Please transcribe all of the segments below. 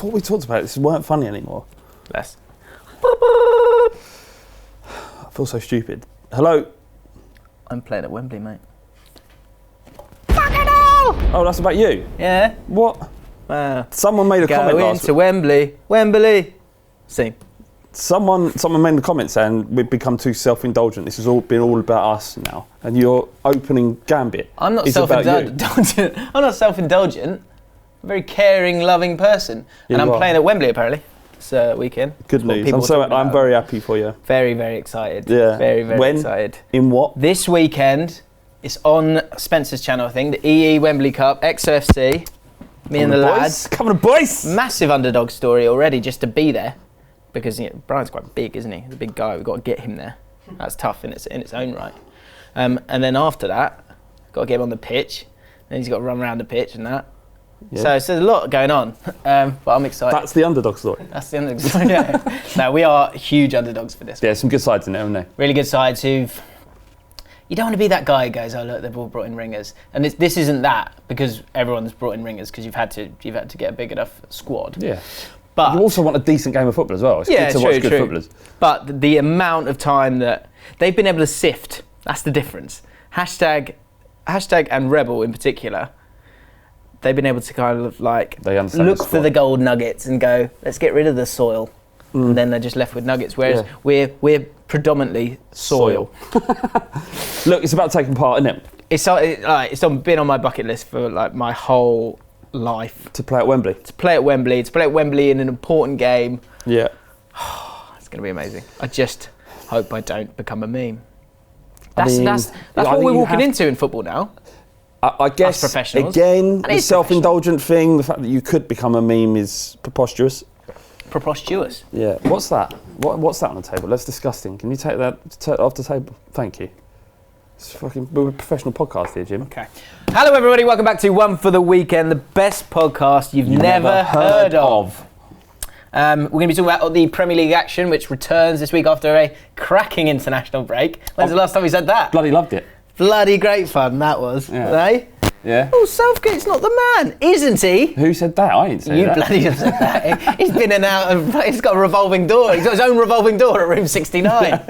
thought we talked about it. This weren't funny anymore. Less. I feel so stupid. Hello. I'm playing at Wembley, mate. Oh, that's about you? Yeah. What? Someone made a comment last week. Go into Wembley. See. Someone made a comment saying we've become too self-indulgent. This has all been all about us now. And your opening gambit I'm not is about you. I'm not self-indulgent. I'm a very caring, loving person. Yeah, and I'm you are. playing at Wembley, apparently, this weekend. Good news. I'm very happy for you. Very, very excited. Yeah. Very, very excited. In what? This weekend, it's on Spencer's channel, I think, the EE Wembley Cup, XOFC. Me and the lads. Come on, boys! Massive underdog story already just to be there. Because Brian's quite big, isn't he? He's a big guy. We've got to get him there. That's tough in its own right. And then after that, got to get him on the pitch. Then he's got to run around the pitch and that. Yeah. So there's a lot going on. But I'm excited. That's the underdog story. That's the underdog story. Yeah. No, we are huge underdogs for this. Yeah, some good sides in there, haven't they? Really good sides who've. You don't want to be that guy who goes, oh look, they've all brought in ringers, and this isn't that because everyone's brought in ringers because you've had to get a big enough squad. Yeah. But you also want a decent game of football as well. It's good to watch good footballers. But the amount of time that they've been able to sift, that's the difference. Hashtag and Rebel in particular, they've been able to kind of like look for the gold nuggets and go, let's get rid of the soil. And then they're just left with nuggets, whereas we're predominantly soil. Look, it's about taking part, isn't it? It's been on my bucket list for like my whole life. To play at Wembley. To play at Wembley in an important game. Yeah. It's going to be amazing. I just hope I don't become a meme. That's what we're walking into in football now. I guess, professionals. Again, the self-indulgent thing, the fact that you could become a meme is preposterous. Preposterous? Yeah. What's that? What's that on the table? That's disgusting. Can you take that off the table? Thank you. We're a professional podcast here, Jim. Okay. Hello, everybody. Welcome back to One for the Weekend, the best podcast you've never heard of. We're going to be talking about the Premier League action, which returns this week after a cracking international break. When's the last time we said that? Bloody loved it. Bloody great fun that was. Yeah. Eh? Yeah. Oh, Southgate's not the man, isn't he? Who said that? I ain't said You that. bloody have said that. He's been in and out. He's got a revolving door. He's got his own revolving door at room 69.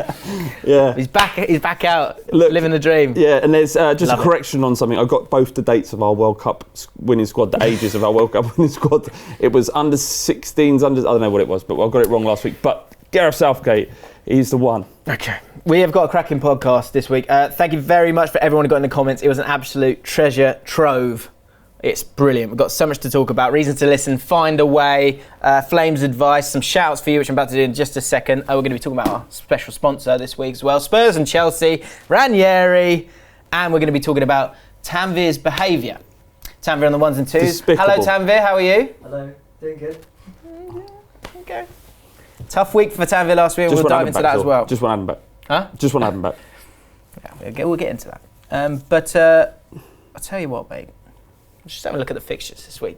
Yeah. He's back out, living the dream. Yeah, and there's just a correction on something. I got both the dates of our World Cup winning squad, the ages of our World Cup winning squad. It was under 16s, I don't know what it was, but I got it wrong last week. But Gareth Southgate, he's the one. Okay. We have got a cracking podcast this week. Thank you very much for everyone who got in the comments. It was an absolute treasure trove. It's brilliant. We've got so much to talk about. Reasons to listen, find a way, Flames advice, some shouts for you, which I'm about to do in just a second. We're going to be talking about our special sponsor this week as well. Spurs and Chelsea, Ranieri, and we're going to be talking about Tanveer's behaviour. Tanveer on the ones and twos. Despicable. Hello, Tanveer. How are you? Hello. Doing good. Okay. Tough week for Tanveer last week. We'll dive into that as well. Just want to have him back. Huh? Just want to have him back. Yeah, we'll get into that. But I'll tell you what, mate. Let's just have a look at the fixtures this week.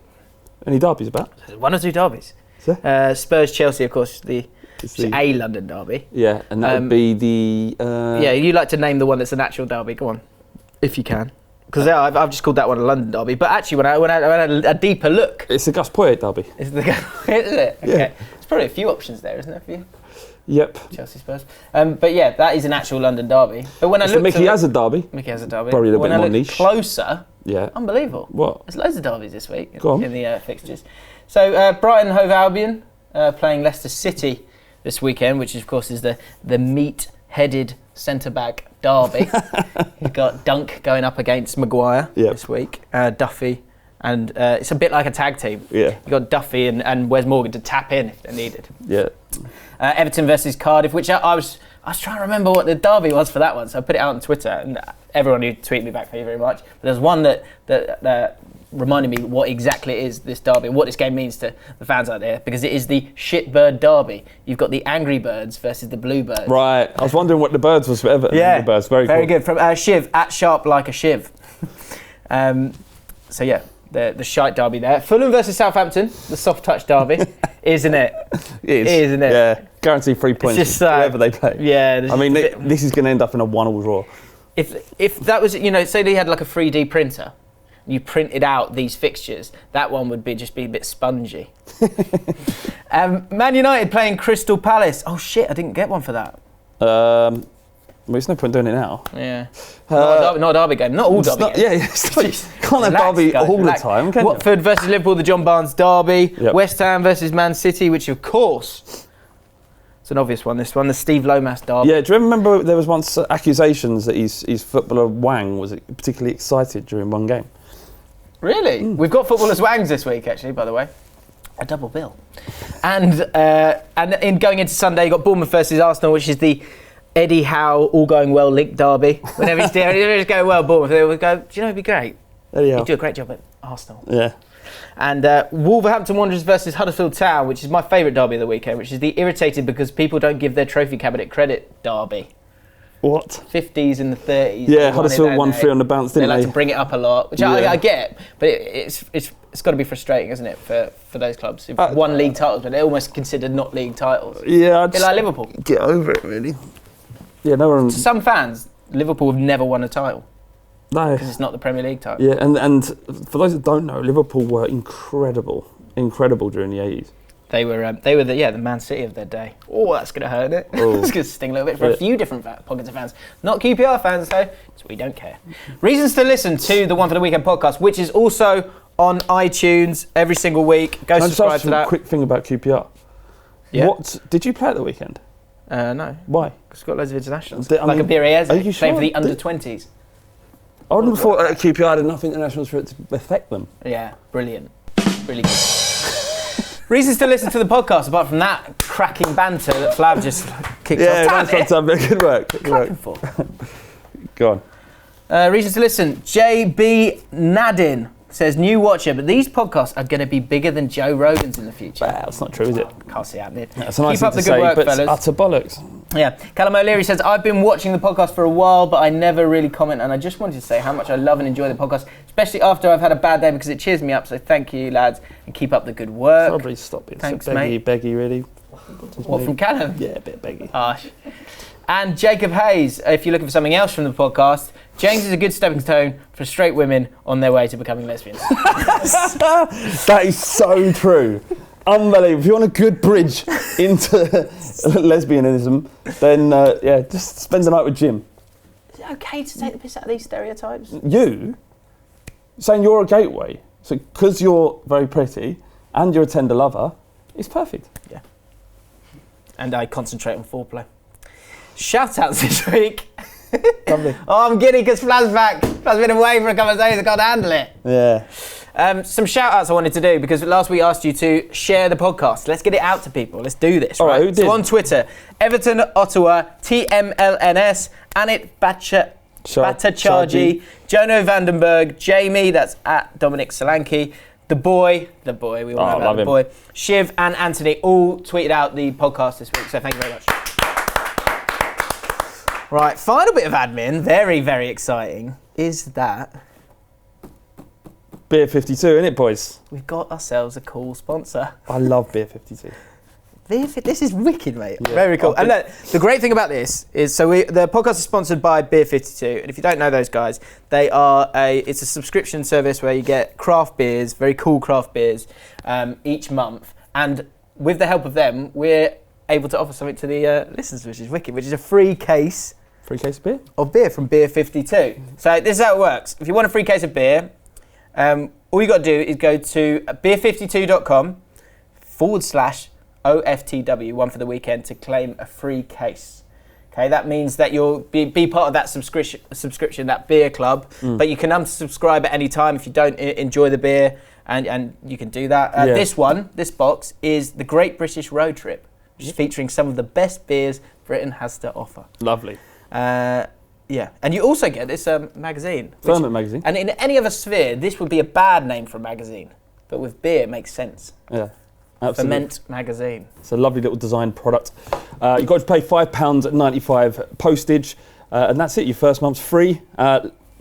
Any derbies about? There's one or two derbies. Spurs, Chelsea, of course, it's a London derby. Yeah, and that would be the... Yeah, you like to name the one that's an actual derby. Go on, if you can. Because I've just called that one a London derby. But actually, when I had a deeper look... It's the Gus Poyet derby. Is it? Okay. Yeah. There's probably a few options there, isn't there, for you? Yep. Chelsea Spurs. But yeah, that is an actual London derby. But when It's the Mickey Hazard derby. Mickey Hazard derby. Probably a little bit more niche. Closer. Yeah. Unbelievable. What? There's loads of derbies this week Go on. in the fixtures. So Brighton Hove Albion playing Leicester City this weekend, which of course is the meat-headed centre-back derby. You've got Dunk going up against Maguire this week. Duffy. And it's a bit like a tag team. Yeah. You've got Duffy and Wes Morgan to tap in if they're needed. Yeah. Everton versus Cardiff, which I was trying to remember what the derby was for that one, so I put it out on Twitter, and everyone who tweeted me back, thank you very much. But there's one that reminded me what exactly it is, this derby, and what this game means to the fans out there, because it is the shitbird derby. You've got the Angry Birds versus the Bluebirds. Right. I was wondering what the Birds was for Everton. Yeah. The Birds. Very cool. Good. From Shiv, at sharp like a Shiv. So yeah. The shite derby there. Fulham versus Southampton, the soft touch derby, isn't it? It is. Isn't it? Yeah, guaranteed 3 points just, wherever they play. Yeah. I mean, this is going to end up in a 1-1 draw. If that was, say they had like a 3D printer, you printed out these fixtures, that one would just be a bit spongy. Man United playing Crystal Palace. Oh shit, I didn't get one for that. Well, there's no point doing it now. Yeah. Not a derby game. Not all derby games. Yeah, it's like, can't have derby guys, all the time, can you? Watford versus Liverpool, the John Barnes derby. Yep. West Ham versus Man City, which of course, it's an obvious one, this one. The Steve Lomas derby. Yeah, do you remember there was once accusations that his footballer Wang was particularly excited during one game? Really? We've got footballers Wangs this week, actually, by the way. A double bill. And in going into Sunday, you got Bournemouth versus Arsenal, which is the Eddie Howe all going well link derby. Whenever he's going well, Bournemouth, they would go, do you know it'd be great? Eddie Howe. He'd do a great job at Arsenal. Yeah. And Wolverhampton Wanderers versus Huddersfield Town, which is my favourite derby of the weekend, which is the irritated because people don't give their trophy cabinet credit derby. What? 50s and the 30s. Yeah, Huddersfield won 3 on the bounce, didn't they? They like to bring it up a lot, which I get, but it's got to be frustrating, isn't it, for those clubs who've won league titles, but they're almost considered not league titles. Yeah, a bit like Liverpool. Get over it, really. Yeah, no one. To some fans, Liverpool have never won a title No. because it's not the Premier League title. Yeah, and for those that don't know, Liverpool were incredible during the 80s. They were the Man City of their day. Oh, that's going to hurt it. It's going to sting a little bit for a few different pockets of fans. Not QPR fans, though, so we don't care. Reasons to listen to the One for the Weekend podcast, which is also on iTunes every single week. Go subscribe to that. A quick thing about QPR. Yeah. What did you play at the weekend? No. Why? Because we've got loads of internationals. Are like a Playing sure? for the under-20s. I wouldn't have thought at QPR had enough internationals for it to affect them. Yeah, brilliant. Really good. Reasons to listen to the podcast, apart from that cracking banter that Flav just kicked off. Yeah, nice one, Tanveer. Good work. Cracking for. Go on. Reasons to listen. JB Nadin says, new watcher, but these podcasts are going to be bigger than Joe Rogan's in the future. Well, that's not true, is it? Can't see it happening. That's a nice Keep up thing the to good say, work, but fellas. utter bollocks. Yeah. Callum O'Leary says, I've been watching the podcast for a while, but I never really comment, and I just wanted to say how much I love and enjoy the podcast, especially after I've had a bad day, because it cheers me up, so thank you, lads, and keep up the good work. Probably stop it. Thanks, so mate. Beggy, really. What, from Callum? Yeah, a bit beggy. Harsh. And Jacob Hayes, if you're looking for something else from the podcast, James is a good stepping stone for straight women on their way to becoming lesbians. That is so true. Unbelievable. If you want a good bridge into lesbianism, then just spend the night with Jim. Is it okay to take the piss out of these stereotypes? You? Saying you're a gateway, so because you're very pretty and you're a tender lover, it's perfect. Yeah. And I concentrate on foreplay. Shoutouts this week. Lovely. Oh, I'm giddy because Flav's back. Flav's been away for a couple of days. I can't handle it. Yeah. Some shout-outs I wanted to do because last week I asked you to share the podcast. Let's get it out to people. Let's do this. All right, who did? So on Twitter, Everton Ottawa, TMLNS, Anit Bhattacharjee, Jono Vandenberg, Jamie, that's at Dominic Solanke, the boy, we all know about the boy, Shiv and Anthony all tweeted out the podcast this week, so thank you very much. Right, final bit of admin, very, very exciting, is that Beer 52, innit, boys? we've got ourselves a cool sponsor. I love Beer 52. This is wicked, mate. Yeah. Very cool. And look, the great thing about this is, the podcast is sponsored by Beer 52, and if you don't know those guys, it's a subscription service where you get craft beers, very cool craft beers, each month, and with the help of them, we're able to offer something to the listeners, which is wicked, which is a free case of beer? Of beer from Beer 52. So this is how it works. If you want a free case of beer, all you got to do is go to beer52.com/OFTW, one for the weekend, to claim a free case. Okay, that means that you'll be part of that subscription, that beer club, but you can unsubscribe at any time if you don't enjoy the beer, and you can do that. This box is the Great British Road Trip, which is featuring some of the best beers Britain has to offer. Lovely. And you also get this magazine. Ferment magazine. And in any other sphere, this would be a bad name for a magazine, but with beer, it makes sense. Yeah. Absolutely. Ferment magazine. It's a lovely little design product. You've got to pay £5.95 postage, and that's it. Your first month's free.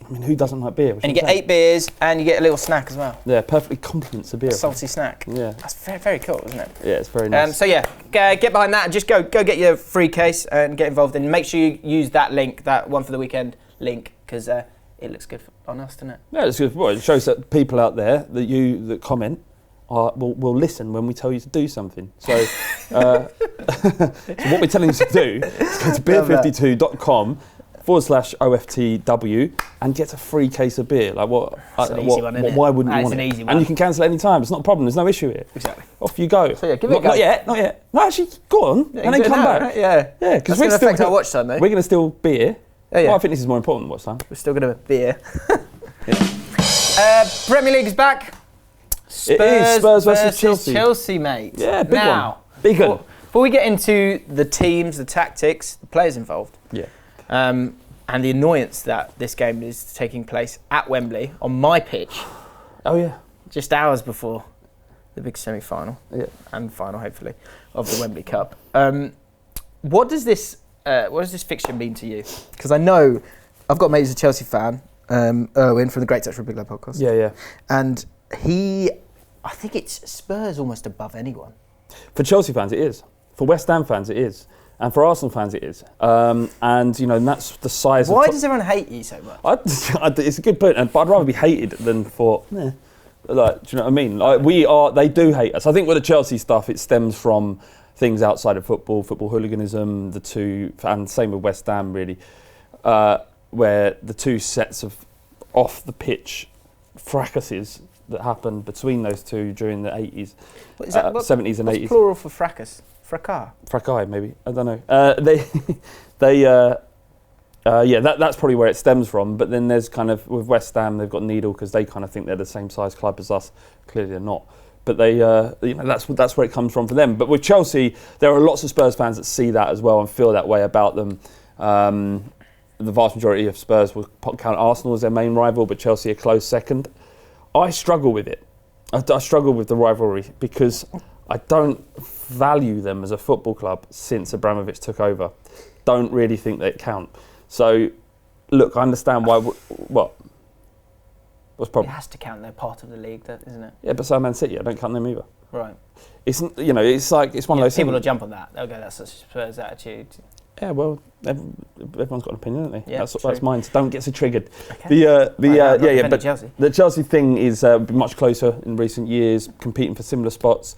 Who doesn't like beer? And you get 8 beers, and you get a little snack as well. Yeah, perfectly complements the beer. A salty snack. Yeah. That's very, very cool, isn't it? Yeah, it's very nice. Get behind that and just go get your free case and get involved. And make sure you use that link, that one for the weekend link, because it looks good on us, doesn't it? Yeah, it's good. Well, it shows that people out there that comment will listen when we tell you to do something. So, so what we're telling you to do is go to beer52.com/OFTW and get a free case of beer. Like what? Why wouldn't you want it? And you can cancel any time. It's not a problem. There's no issue here. Exactly. Off you go. So yeah, give it a go. Not yet. No, actually, go on and then come back. Right? Yeah. Because we're going to affect our watch time, though. We're going to still beer. Oh, yeah. Well, I think this is more important than watch time. We're still going to beer. Premier League's back. Spurs versus Chelsea. Chelsea, mate. Yeah, big one. Big one. Before we get into the teams, the tactics, the players involved, and the annoyance that this game is taking place at Wembley on my pitch. Oh yeah. Just hours before the big semi-final and final, hopefully, of the Wembley Cup. What does this fixture mean to you? Because I know I've got a mate who's a Chelsea fan, Erwin from the Great Touch for a Big Love podcast. Yeah. And I think it's Spurs almost above anyone. For Chelsea fans, it is. For West Ham fans, it is. And for Arsenal fans, it is. And that's the size Why does everyone hate you so much? It's a good point, but I'd rather be hated than for... Like, do you know what I mean? Like, they do hate us. I think with the Chelsea stuff, it stems from things outside of football hooliganism, and same with West Ham, really, where the two sets of off-the-pitch fracases that happened between those two during the 80s, 70s and 80s. What's plural for fracas? Fracas? Fracas, maybe. I don't know. That's probably where it stems from. But then there's kind of, with West Ham, they've got Needle because they kind of think they're the same size club as us. Clearly they're not. But that's where it comes from for them. But with Chelsea, there are lots of Spurs fans that see that as well and feel that way about them. The vast majority of Spurs will count Arsenal as their main rival, but Chelsea a close second. I struggle with it. I struggle with the rivalry because I don't value them as a football club since Abramovich took over. Don't really think they count. So, look, I understand why. What? What's the problem? It has to count. They're part of the league, isn't it? Yeah, but so Man City, I don't count them either. Right. It's one of those things. People will jump on that. They'll go, that's a Spurs attitude. Yeah, well, everyone's got an opinion, don't they? Yeah, that's mine. So don't get so triggered. Okay. But Chelsea. The Chelsea thing is been much closer in recent years, competing for similar spots.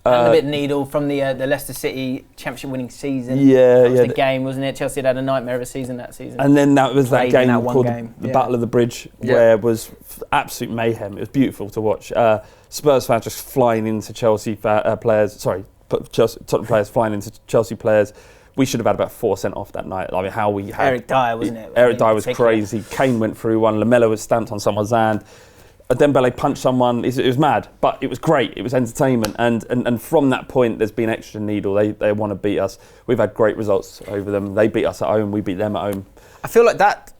And a bit Needle from the Leicester City championship-winning season. Yeah, that was the game, wasn't it? Chelsea had a nightmare of a season that season. And then that was that game called game. the Battle of the Bridge, where it was absolute mayhem. It was beautiful to watch. Spurs fans just flying into Chelsea players. Sorry, Tottenham players flying into Chelsea players. We should have had about 4 sent off that night. I mean, how we had... Eric Dyer, wasn't it? Eric Dyer was crazy. Kane went through one. Lamella was stamped on someone's hand. Dembele punched someone. It was mad, but it was great. It was entertainment. And from that point, there's been extra Needle. They want to beat us. We've had great results over them. They beat us at home. We beat them at home. I feel like that...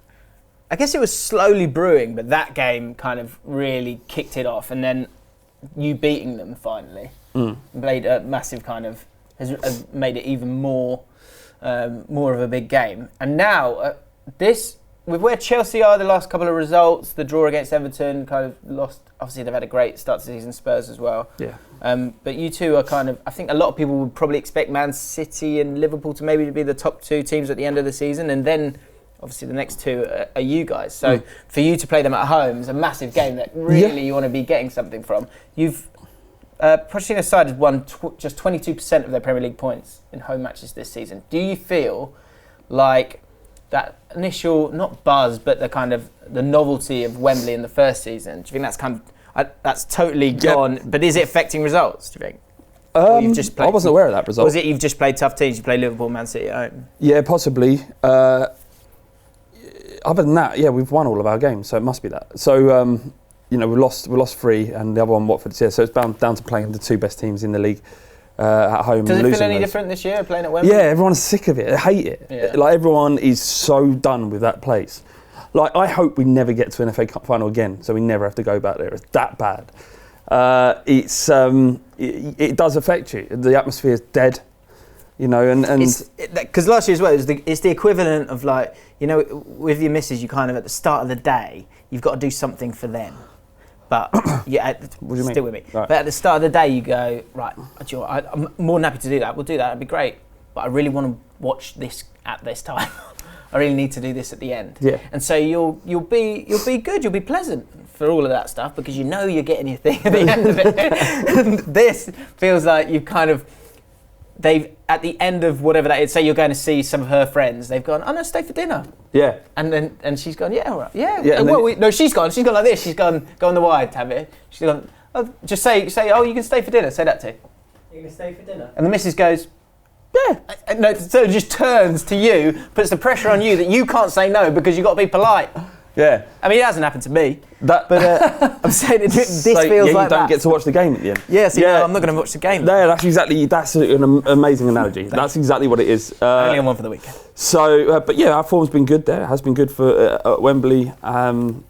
I guess it was slowly brewing, but that game kind of really kicked it off. And then you beating them finally played a massive kind of... has made it even more of a big game. And now, with where Chelsea are, the last couple of results, the draw against Everton kind of lost. Obviously, they've had a great start to the season, Spurs as well. Yeah. But you two are kind of, I think a lot of people would probably expect Man City and Liverpool to maybe be the top two teams at the end of the season. And then, obviously, the next two are you guys. So for you to play them at home is a massive game that really you want to be getting something from. Pochettino's side has won just 22% of their Premier League points in home matches this season. Do you feel like that initial, not buzz, but the kind of the novelty of Wembley in the first season, do you think that's kind of that's totally gone? But is it affecting results? Do you think? I wasn't aware of that result. Was it you've just played tough teams? You played Liverpool, Man City at home. Yeah, possibly. Other than that, we've won all of our games, so it must be that. So. We lost 3, and the other one Watford. So it's down to playing the 2 best teams in the league at home. Does and it feel any those. different this year playing at Wembley? Yeah, everyone's sick of it. They hate it. Yeah. Like everyone is so done with that place. Like I hope we never get to an FA Cup final again, so we never have to go back there. It's that bad. It does affect you. The atmosphere is dead. And because last year as well, it's the equivalent of like with your missus, you kind of at the start of the day you've got to do something for them. But what do you mean? Still with me. Right. But at the start of the day, you go right. I'm more than happy to do that. We'll do that. It'd be great. But I really want to watch this at this time. I really need to do this at the end. Yeah. And so you'll be good, you'll be pleasant for all of that stuff because you know you're getting your thing at the end of it. And this feels like you've kind of, they've, at the end of whatever that is, say you're going to see some of her friends, they've gone, oh no, stay for dinner. Yeah. And she's gone, yeah, all right, yeah. She's gone like this, she's gone, go on the wide, Tanveer. She's gone, oh, just say, oh, you can stay for dinner, say that to. You're going to stay for dinner? And the missus goes, yeah. No, so it just turns to you, puts the pressure on you that you can't say no because you've got to be polite. Yeah. I mean, it hasn't happened to me, but I'm saying this feels like you that. don't get to watch the game at the end. Yeah, so no, I'm not going to watch the game. No, that's an amazing analogy. That's exactly what it is. Only on one for the weekend. So, but yeah, our form's been good there. It has been good for at Wembley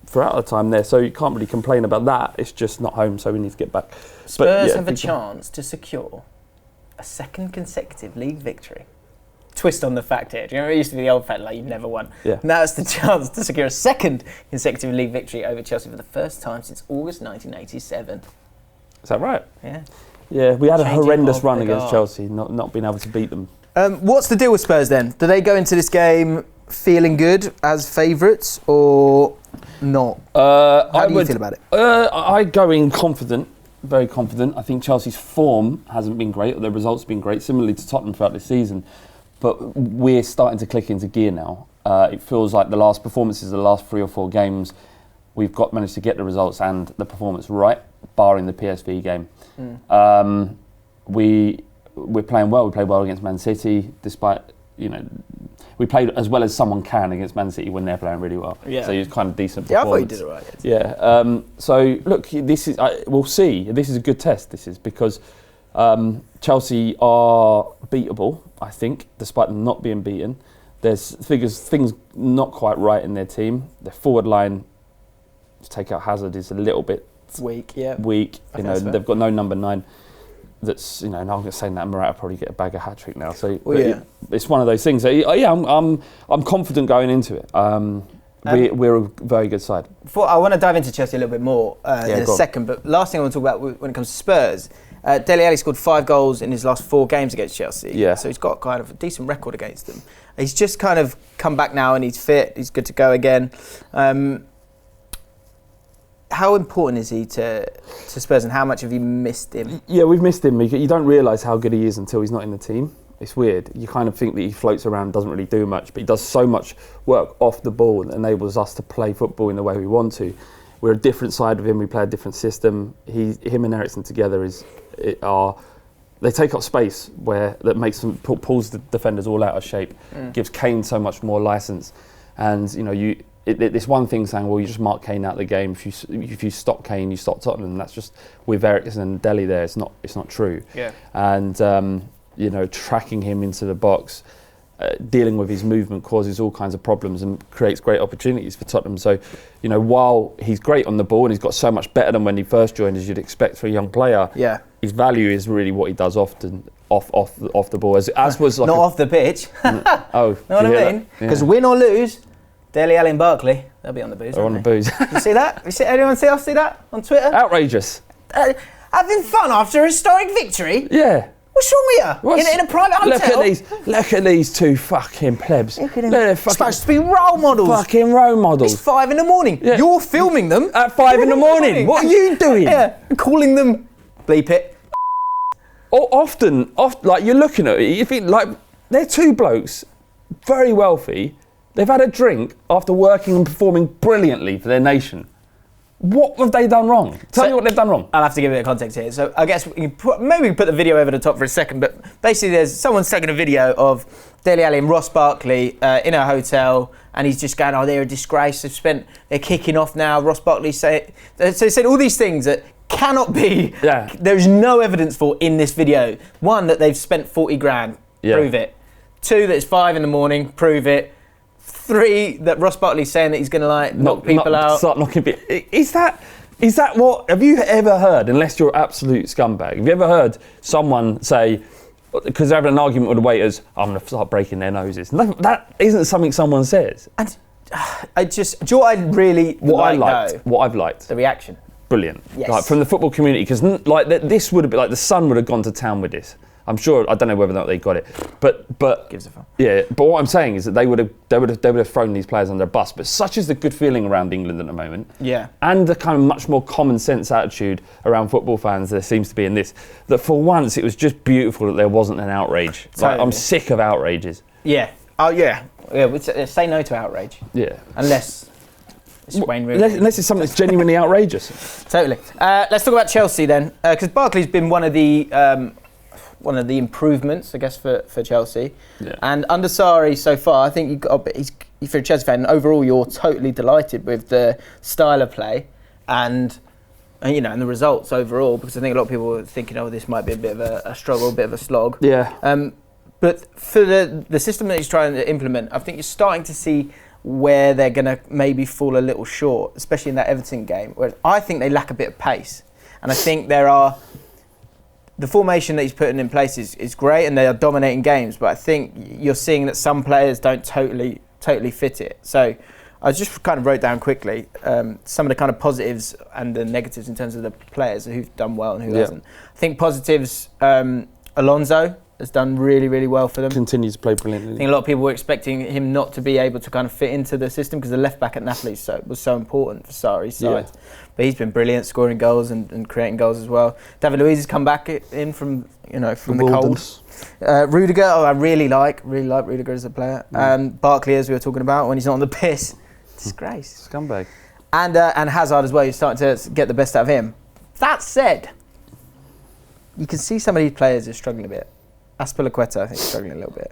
throughout the time there. So you can't really complain about that. It's just not home, so we need to get back. Spurs have a chance to secure a second consecutive league victory. Twist on the fact here. Do you remember it used to be the old fact like you've never won? Yeah. Now it's the chance to secure a second consecutive league victory over Chelsea for the first time since August 1987. Is that right? Yeah. Yeah, we had a Changing horrendous of run the against guard. Chelsea, not being able to beat them. What's the deal with Spurs then? Do they go into this game feeling good as favourites or not? How do you feel about it? I go in confident, very confident. I think Chelsea's form hasn't been great, or their results have been great, similarly to Tottenham throughout this season. But we're starting to click into gear now. It feels like the last performances, the last 3 or 4 games, we've managed to get the results and the performance right, barring the PSV game. We're playing well. We played well against Man City, despite, we played as well as someone can against Man City when they're playing really well. Yeah. So it was kind of decent Yeah, I performance. thought you did it right. Yeah. So look, this is. We'll see. This is a good test. This is because Chelsea are beatable, I think, despite them not being beaten. There's things not quite right in their team. Their forward line, to take out Hazard, is a little bit Weak, yeah. weak. That's fair. They've got no number 9. That's and I'm just saying that Morata will probably get a bag of hat trick now. So it's one of those things. So, I'm confident going into it. We're a very good side. I want to dive into Chelsea a little bit more in a second, but last thing I want to talk about when it comes to Spurs, Dele Alli scored 5 goals in his last 4 games against Chelsea. Yeah. So he's got kind of a decent record against them. He's just kind of come back now and he's fit. He's good to go again. How important is he to Spurs, and how much have you missed him? Yeah, we've missed him. You don't realise how good he is until he's not in the team. It's weird. You kind of think that he floats around, doesn't really do much, but he does so much work off the ball that enables us to play football in the way we want to. We're a different side of him. We play a different system. Him and Eriksen together they take up space that makes them pulls the defenders all out of shape. Gives Kane so much more license, and it's one thing saying, well, you just mark Kane out of the game. If you stop Kane, you stop Tottenham. That's just with Eriksen and Dele there. It's not true. Yeah. And tracking him into the box, dealing with his movement causes all kinds of problems and creates great opportunities for Tottenham. So, while he's great on the ball and he's got so much better than when he first joined, as you'd expect for a young player, his value is really what he does often off the ball. As was like not off the pitch. Oh, know what I mean? Because win or lose, Dele, Alli and Barkley, they'll be on the booze. They're on the booze. You see that? Anyone see that on Twitter? Outrageous. Having fun after a historic victory? Yeah. What's wrong with you? In a private hotel? Look at these 2 fucking plebs. Look at them. They're supposed to be role models. Fucking role models. It's 5 a.m. Yeah. You're filming them at 5 a.m. What are you doing? Yeah, calling them, bleep it. Often, like you're looking at it, you think like they're 2 blokes, very wealthy. They've had a drink after working and performing brilliantly for their nation. What have they done wrong? Tell me what they've done wrong. I'll have to give it a context here. So I guess maybe put the video over the top for a second, but basically someone's taken a video of Dele Alli and Ross Barkley in a hotel, and he's just going, oh, they're a disgrace. They're kicking off now. Ross Barkley so he said all these things that cannot be, there's no evidence for in this video. 1, that they've spent 40 grand, prove it. 2, that it's 5 a.m, prove it. 3, that Ross Barkley's saying that he's going to knock people out. Start knocking people. Is that what? Have you ever heard? Unless you're an absolute scumbag, have you ever heard someone say, because they're having an argument with the waiters, I'm going to start breaking their noses? No, that isn't something someone says. And do you know what I've liked. The reaction. Brilliant. Yes. Like from the football community, because this would have been like the Sun would have gone to town with this. I'm sure. I don't know whether or not they got it, but Gives a fuck. yeah. But what I'm saying is that they would have thrown these players under a bus. But such is the good feeling around England at the moment, Yeah. and the kind of much more common sense attitude around football fans there seems to be in this. That for once it was just beautiful that there wasn't an outrage. Totally. Like, I'm sick of outrages. Yeah. Oh yeah. Yeah. We'd say no to outrage. Yeah. Unless it's Wayne Rooney. Unless it's something that's genuinely outrageous. Totally. Let's talk about Chelsea then, because Barkley's been one of the improvements, I guess, for Chelsea. Yeah. And under Sarri so far, I think if you're a Chelsea fan, overall you're totally delighted with the style of play and the results overall, because I think a lot of people were thinking, oh, this might be a bit of a struggle, a bit of a slog. Yeah. But for the system that he's trying to implement, I think you're starting to see where they're going to maybe fall a little short, especially in that Everton game, where I think they lack a bit of pace. And I think the formation that he's putting in place is great, and they are dominating games, but I think you're seeing that some players don't totally fit it. So I just kind of wrote down quickly some of the kind of positives and the negatives in terms of the players who've done well and who hasn't. I think positives, Alonso has done really, really well for them. Continues to play brilliantly. I think a lot of people were expecting him not to be able to kind of fit into the system because the left back at Napoli was so important for Sarri's side. Yeah. But he's been brilliant, scoring goals and creating goals as well. David Luiz has come back in from the cold. Rudiger, I really like Rudiger as a player. Barkley, as we were talking about, when he's not on the piss, disgrace. Scumbag. And Hazard as well. You're starting to get the best out of him. That said, you can see some of these players are struggling a bit. Aspilicueta, I think, is struggling a little bit.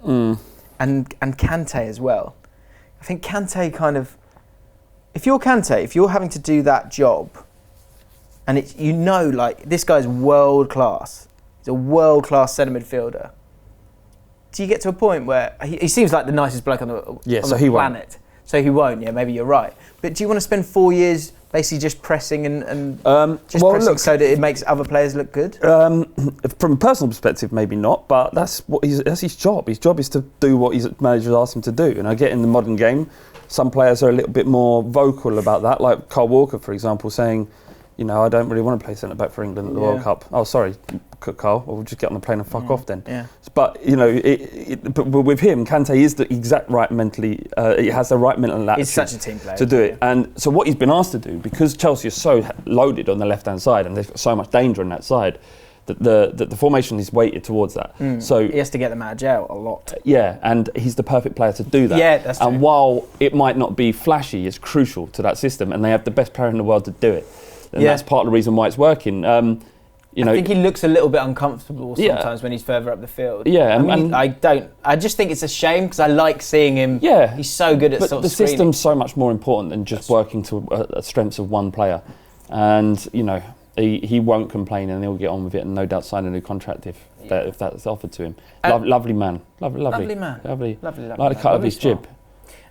And Kante as well. I think Kante kind of... If you're Kante, if you're having to do that job, and it's, this guy's world class. He's a world class centre midfielder. Do you get to a point where... He seems like the nicest bloke on the planet. So he won't, maybe you're right. But do you want to spend 4 years basically just pressing pressing so that it makes other players look good? From a personal perspective, maybe not, but that's his job. His job is to do what his managers ask him to do. And I get in the modern game, some players are a little bit more vocal about that, like Kyle Walker, for example, saying, I don't really want to play centre back for England at the World Cup. Oh, sorry, Carl. We'll just get on the plane and fuck off then. Yeah. But but with him, Kante is the exact right mentally. He has the right mental attitude. He's such a team player to do it. And so what he's been asked to do, because Chelsea is so loaded on the left-hand side and they've got so much danger on that side, that the formation is weighted towards that. So he has to get them out of jail a lot. Yeah, and he's the perfect player to do that. Yeah, that's true. And while it might not be flashy, it's crucial to that system, and they have the best player in the world to do it. And that's part of the reason why it's working. I think he looks a little bit uncomfortable sometimes when he's further up the field. Yeah, I just think it's a shame because I like seeing him. Yeah, he's so good at but sort of the screening. system's so much more important than just working to a strengths of one player. And he won't complain, and he'll get on with it, and no doubt sign a new contract if that's offered to him. Lovely man, lovely man, lovely. Like the cut of his jib.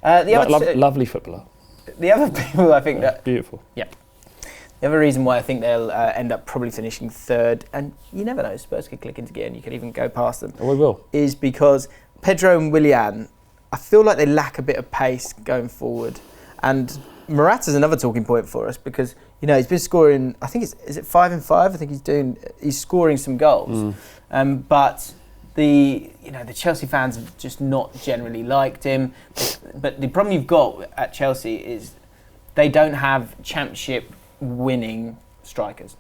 Lovely footballer. The other people, I think that beautiful. Yeah. The other reason why I think they'll end up probably finishing third, and you never know, Spurs could click into gear and you could even go past them. Oh, we will. Is because Pedro and Willian, I feel like they lack a bit of pace going forward. And Morata's another talking point for us because, he's been scoring, I think is it 5 and 5? I think he's scoring some goals. But the Chelsea fans have just not generally liked him. But the problem you've got at Chelsea is they don't have championship winning strikers,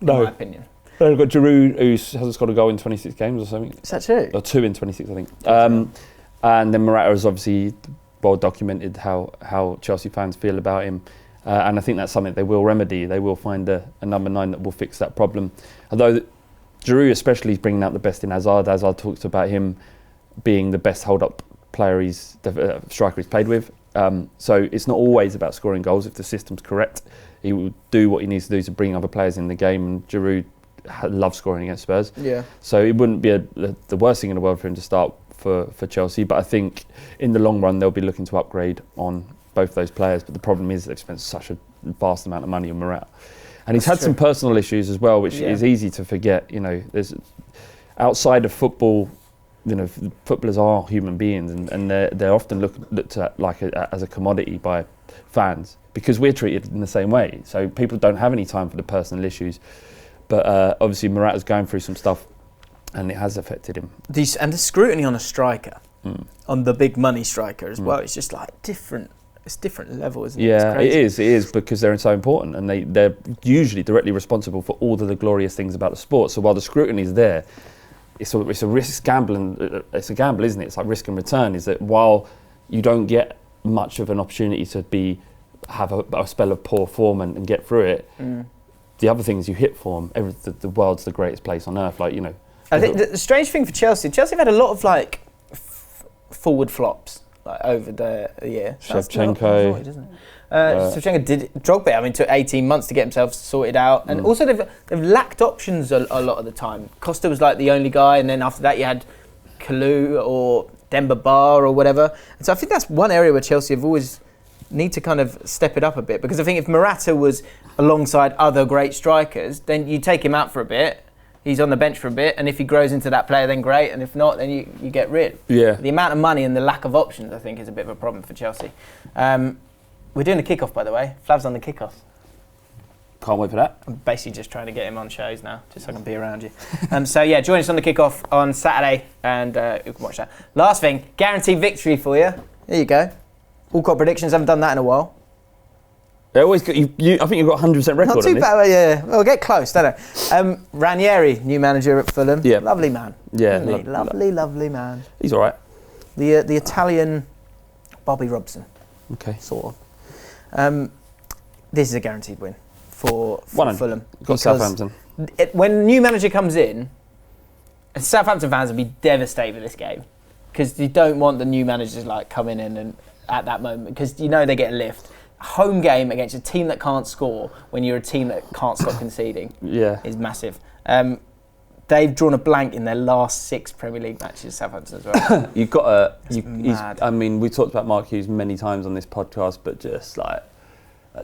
in my opinion. They've got Giroud, who hasn't scored a goal in 26 games or something. Is that true? Or 2 in 26, I think. And then Morata has obviously well documented how Chelsea fans feel about him. And I think that's something they will remedy. They will find a number 9 that will fix that problem. Although Giroud especially is bringing out the best in Hazard. Hazard talks about him being the best hold-up player striker he's played with. So it's not always about scoring goals. If the system's correct, he will do what he needs to do to bring other players in the game. And Giroud loves scoring against Spurs. Yeah. So it wouldn't be the worst thing in the world for him to start for Chelsea. But I think in the long run, they'll be looking to upgrade on both those players. But the problem is they've spent such a vast amount of money on Morata. And he's had some personal issues as well, which is easy to forget. There's outside of football, footballers are human beings, and they're often looked at like as a commodity by fans because we're treated in the same way. So people don't have any time for the personal issues. But obviously Morata's going through some stuff And it has affected him. And the scrutiny on a striker, on the big money striker as well, it's just like different. It's different level, isn't it? Yeah, it is because they're so important, and they're usually directly responsible for all of the glorious things about the sport. So while the scrutiny is there, it's a risk gambling. It's a gamble, isn't it? It's like risk and return. Is that while you don't get much of an opportunity to have a spell of poor form and get through it, the other things you hit form. The world's the greatest place on earth. Like, you know. I think the strange thing for Chelsea have had a lot of like forward flops like over the year. Shevchenko, Shevchenko did Drogba. I mean, took 18 months to get himself sorted out, and also they've lacked options a lot of the time. Costa was like the only guy, and then after that you had Kalou or Demba Ba or whatever. And so I think that's one area where Chelsea have always need to kind of step it up a bit, because I think if Morata was alongside other great strikers, then you take him out for a bit. He's on the bench for a bit, and if he grows into that player, then great, and if not, then you get rid. Yeah. The amount of money and the lack of options, I think, is a bit of a problem for Chelsea. We're doing the kickoff, by the way. Flav's on the kickoff. Can't wait for that. I'm basically just trying to get him on shows now, just so I can be around you. So yeah, join us on the kickoff on Saturday, and you can watch that. Last thing, guaranteed victory for you. There you go. All cut predictions, haven't done that in a while. They always got you. I think you've got 100% record. Not too bad, yeah. We'll get close, don't I? Ranieri, new manager at Fulham. Yeah. Lovely man. Yeah. Lovely man. He's all right. The Italian Bobby Robson. Okay. Sort of. This is a guaranteed win for Fulham. Got Southampton. When a new manager comes in, Southampton fans will be devastated with this game, because you don't want the new managers like coming in and at that moment, because you know they get a lift. Home game against a team that can't score when you're a team that can't stop conceding is massive. They've drawn a blank in their last 6 Premier League matches, Southampton as well. You've got I mean, we talked about Mark Hughes many times on this podcast, but just like,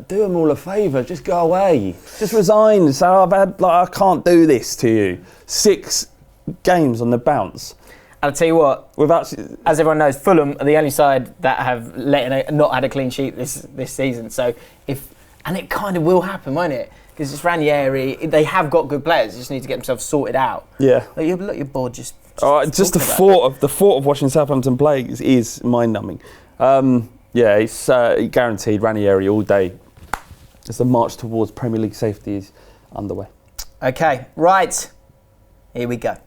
do them all a favour, just go away, just resign. So I can't do this to you. 6 games on the bounce. I'll tell you what, as everyone knows, Fulham are the only side that have not had a clean sheet this season. So and it kind of will happen, won't it? Because it's Ranieri, they have got good players, they just need to get themselves sorted out. Yeah. You're bored just the thought of watching Southampton play is mind-numbing. It's guaranteed Ranieri all day. As the march towards Premier League safety is underway. Okay, right. Here we go.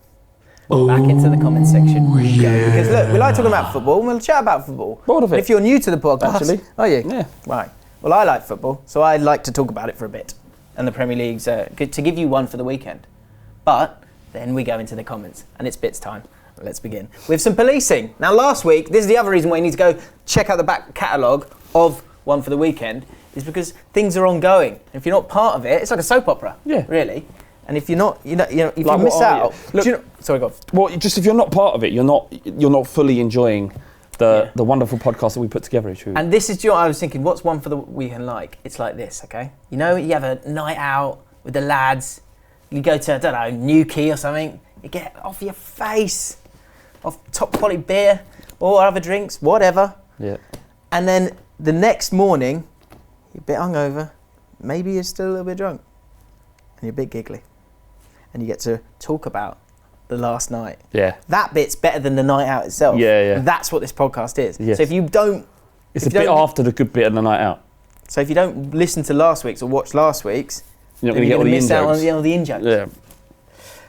Back into the comment section. Yeah. Because look, we like talking about football, and we'll chat about football. What of it? If you're new to the podcast, actually. Are you? Yeah. Right. Well, I like football, so I'd like to talk about it for a bit. And the Premier League's good to give you one for the weekend. But then we go into the comments, and it's bits time. Let's begin with some policing. Now, last week, this is the other reason why you need to go check out the back catalogue of One for the Weekend, is because things are ongoing. If you're not part of it, it's like a soap opera. Yeah. Really. And if you're not, if you miss out, sorry, go on. Well, just if you're not part of it, you're not fully enjoying the wonderful podcast that we put together. And this is I was thinking, what's One for the Weekend like? It's like this, okay? You have a night out with the lads. You go to, I don't know, Newquay or something. You get off your face, off top quality beer or other drinks, whatever. Yeah. And then the next morning, you're a bit hungover. Maybe you're still a little bit drunk, and you're a bit giggly. And you get to talk about the last night. Yeah. That bit's better than the night out itself. Yeah. And that's what this podcast is. Yes. So if you don't... It's a bit after the good bit of the night out. So if you don't listen to last week's or watch last week's, you're not going to get all the in-jokes. Out on the in-jokes. Yeah.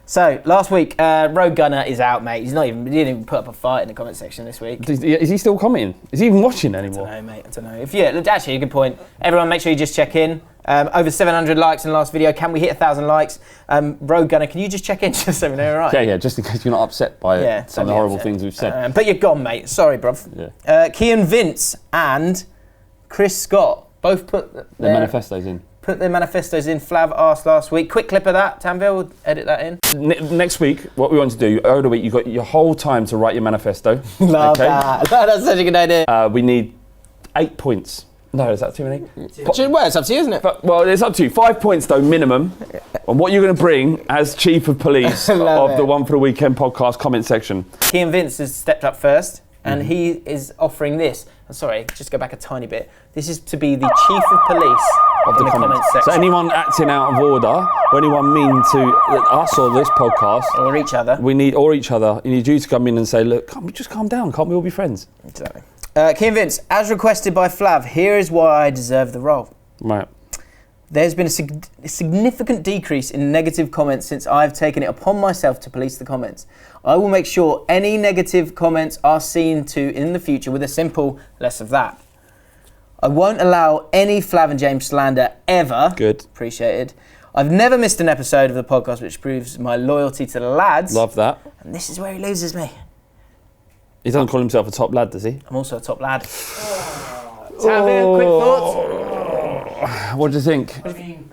So last week, Rogue Gunner is out, mate. He didn't even put up a fight in the comment section this week. Is he still commenting? Is he even watching anymore? I don't know, mate. I don't know. Actually, a good point. Everyone, make sure you just check in. Over 700 likes in the last video. Can we hit 1,000 likes? Rogue Gunner, can you just check in just so we know, all right? Yeah, just in case you're not upset by some of the horrible things we've said. But you're gone, mate. Sorry, bruv. Yeah. Kean Vince and Chris Scott both put their manifestos in. Put their manifestos in. Flav asked last week. Quick clip of that. Tanveer will edit that in. Next week, what we want to do, over the week, you've got your whole time to write your manifesto. Love that. That's such a good idea. We need 8 points. No, is that too many? Well, it's up to you, isn't it? Well, it's up to you. 5 points, though, minimum, on what you're going to bring as chief of police of the One for the Weekend podcast comment section. Kean Vince has stepped up first, and he is offering this. sorry, just go back a tiny bit. This is to be the chief of police of the comments section. So anyone acting out of order, or anyone mean to us or this podcast, or each other, you need you to come in and say, look, can't we just calm down? Can't we all be friends? Exactly. Key and Vince, as requested by Flav, here is why I deserve the role. Right. There's been a significant decrease in negative comments since I've taken it upon myself to police the comments. I will make sure any negative comments are seen to in the future with a simple less of that. I won't allow any Flav and James slander ever. Good. Appreciated. I've never missed an episode of the podcast, which proves my loyalty to the lads. Love that. And this is where he loses me. He doesn't call himself a top lad, does he? I'm also a top lad. Tanveer, quick thoughts? What do you think? I mean,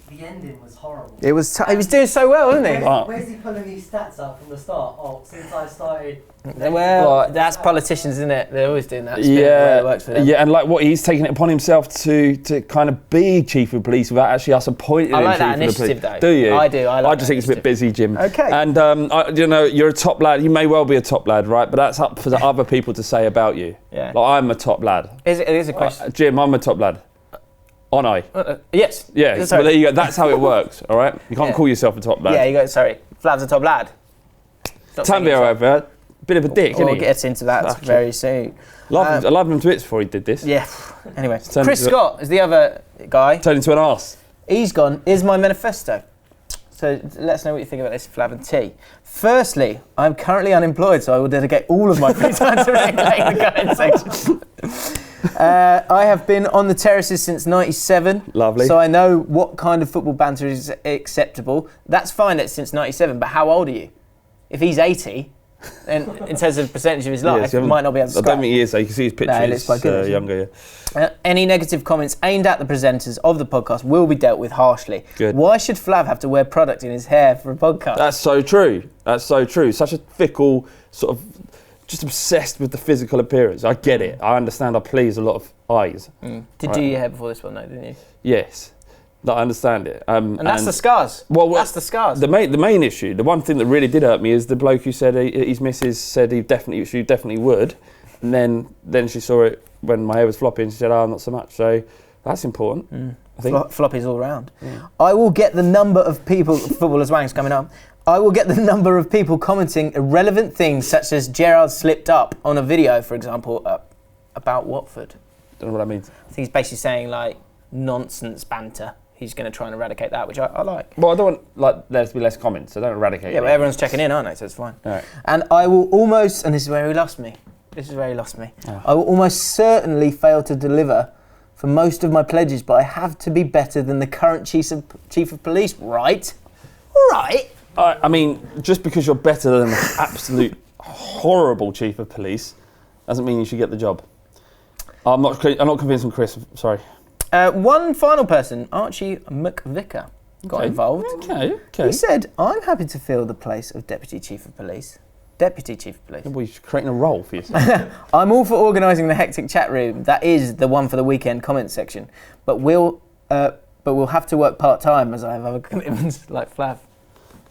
the ending was horrible. He was doing so well, wasn't he? Where's he pulling these stats up from the start? Oh, since I started. Well, that's politicians, isn't it? They're always doing that. It works for them. Yeah, and like what he's taking it upon himself to kind of be chief of police without actually us appointing him I like chief that of the initiative, police. though. Do you? I do. I just think it's a bit busy, Jim. Okay. And you're a top lad. You may well be a top lad, right? But that's up for the other people to say about you. Yeah. Like I'm a top lad. It is a question. Jim, I'm a top lad. Aren't I? Yes. Yeah. Sorry. Well, there you go. That's how it works. All right. You can't call yourself a top lad. Yeah. You go. Sorry. Flav's a top lad. Tanveer, however, bit of a dick, isn't We'll he? get into that very soon. I love him to bits before he did this. Yeah. Anyway, Turned Chris into Scott is the other guy. Turned into an arse. He's gone. Is my manifesto. So let us know what you think about this, Flav and T. Firstly, I'm currently unemployed, so I will dedicate all of my free time to regulating the comment section. I have been on the terraces since '97. Lovely. So I know what kind of football banter is acceptable. That's fine. That's since '97. But how old are you? If he's 80, then in terms of percentage of his life, he might not be able to. I don't think he is. So you can see his picture. No, he looks quite good, younger. Yeah. Any negative comments aimed at the presenters of the podcast will be dealt with harshly. Good. Why should Flav have to wear product in his hair for a podcast? That's so true. That's so true. Such a fickle sort of, just obsessed with the physical appearance. I get it. I understand. I please a lot of eyes. Did you do your hair before this one, though, didn't you? Yes. I understand it. And that's the scars. Well, that's the scars. The main issue, the one thing that really did hurt me is the bloke who said his missus said she definitely would, and then she saw it when my hair was floppy and she said, "Oh, not so much." So that's important. I think floppies all round. Yeah. I will get the number of people. Footballers' wangs coming up. I will get the number of people commenting irrelevant things such as Gerrard slipped up on a video, for example, about Watford. Don't know what that means. I think he's basically saying like nonsense banter. He's going to try and eradicate that, which I like. Well, I don't want there to be less comments, so don't eradicate it. Yeah, but everyone's checking in, aren't they? So it's fine. All right. And I will almost, and this is where he lost me. I will almost certainly fail to deliver for most of my pledges, but I have to be better than the current chief of police, right? Right. I mean, just because you're better than the absolute horrible chief of police doesn't mean you should get the job. I'm not convinced on Chris. Sorry. One final person, Archie McVicker, got involved. Okay. He said, "I'm happy to fill the place of Deputy Chief of Police." Deputy Chief of Police. Well, you're creating a role for yourself. I'm all for organising the hectic chat room. That is the one for the weekend comment section. But we'll have to work part-time as I have other commitments like Flav.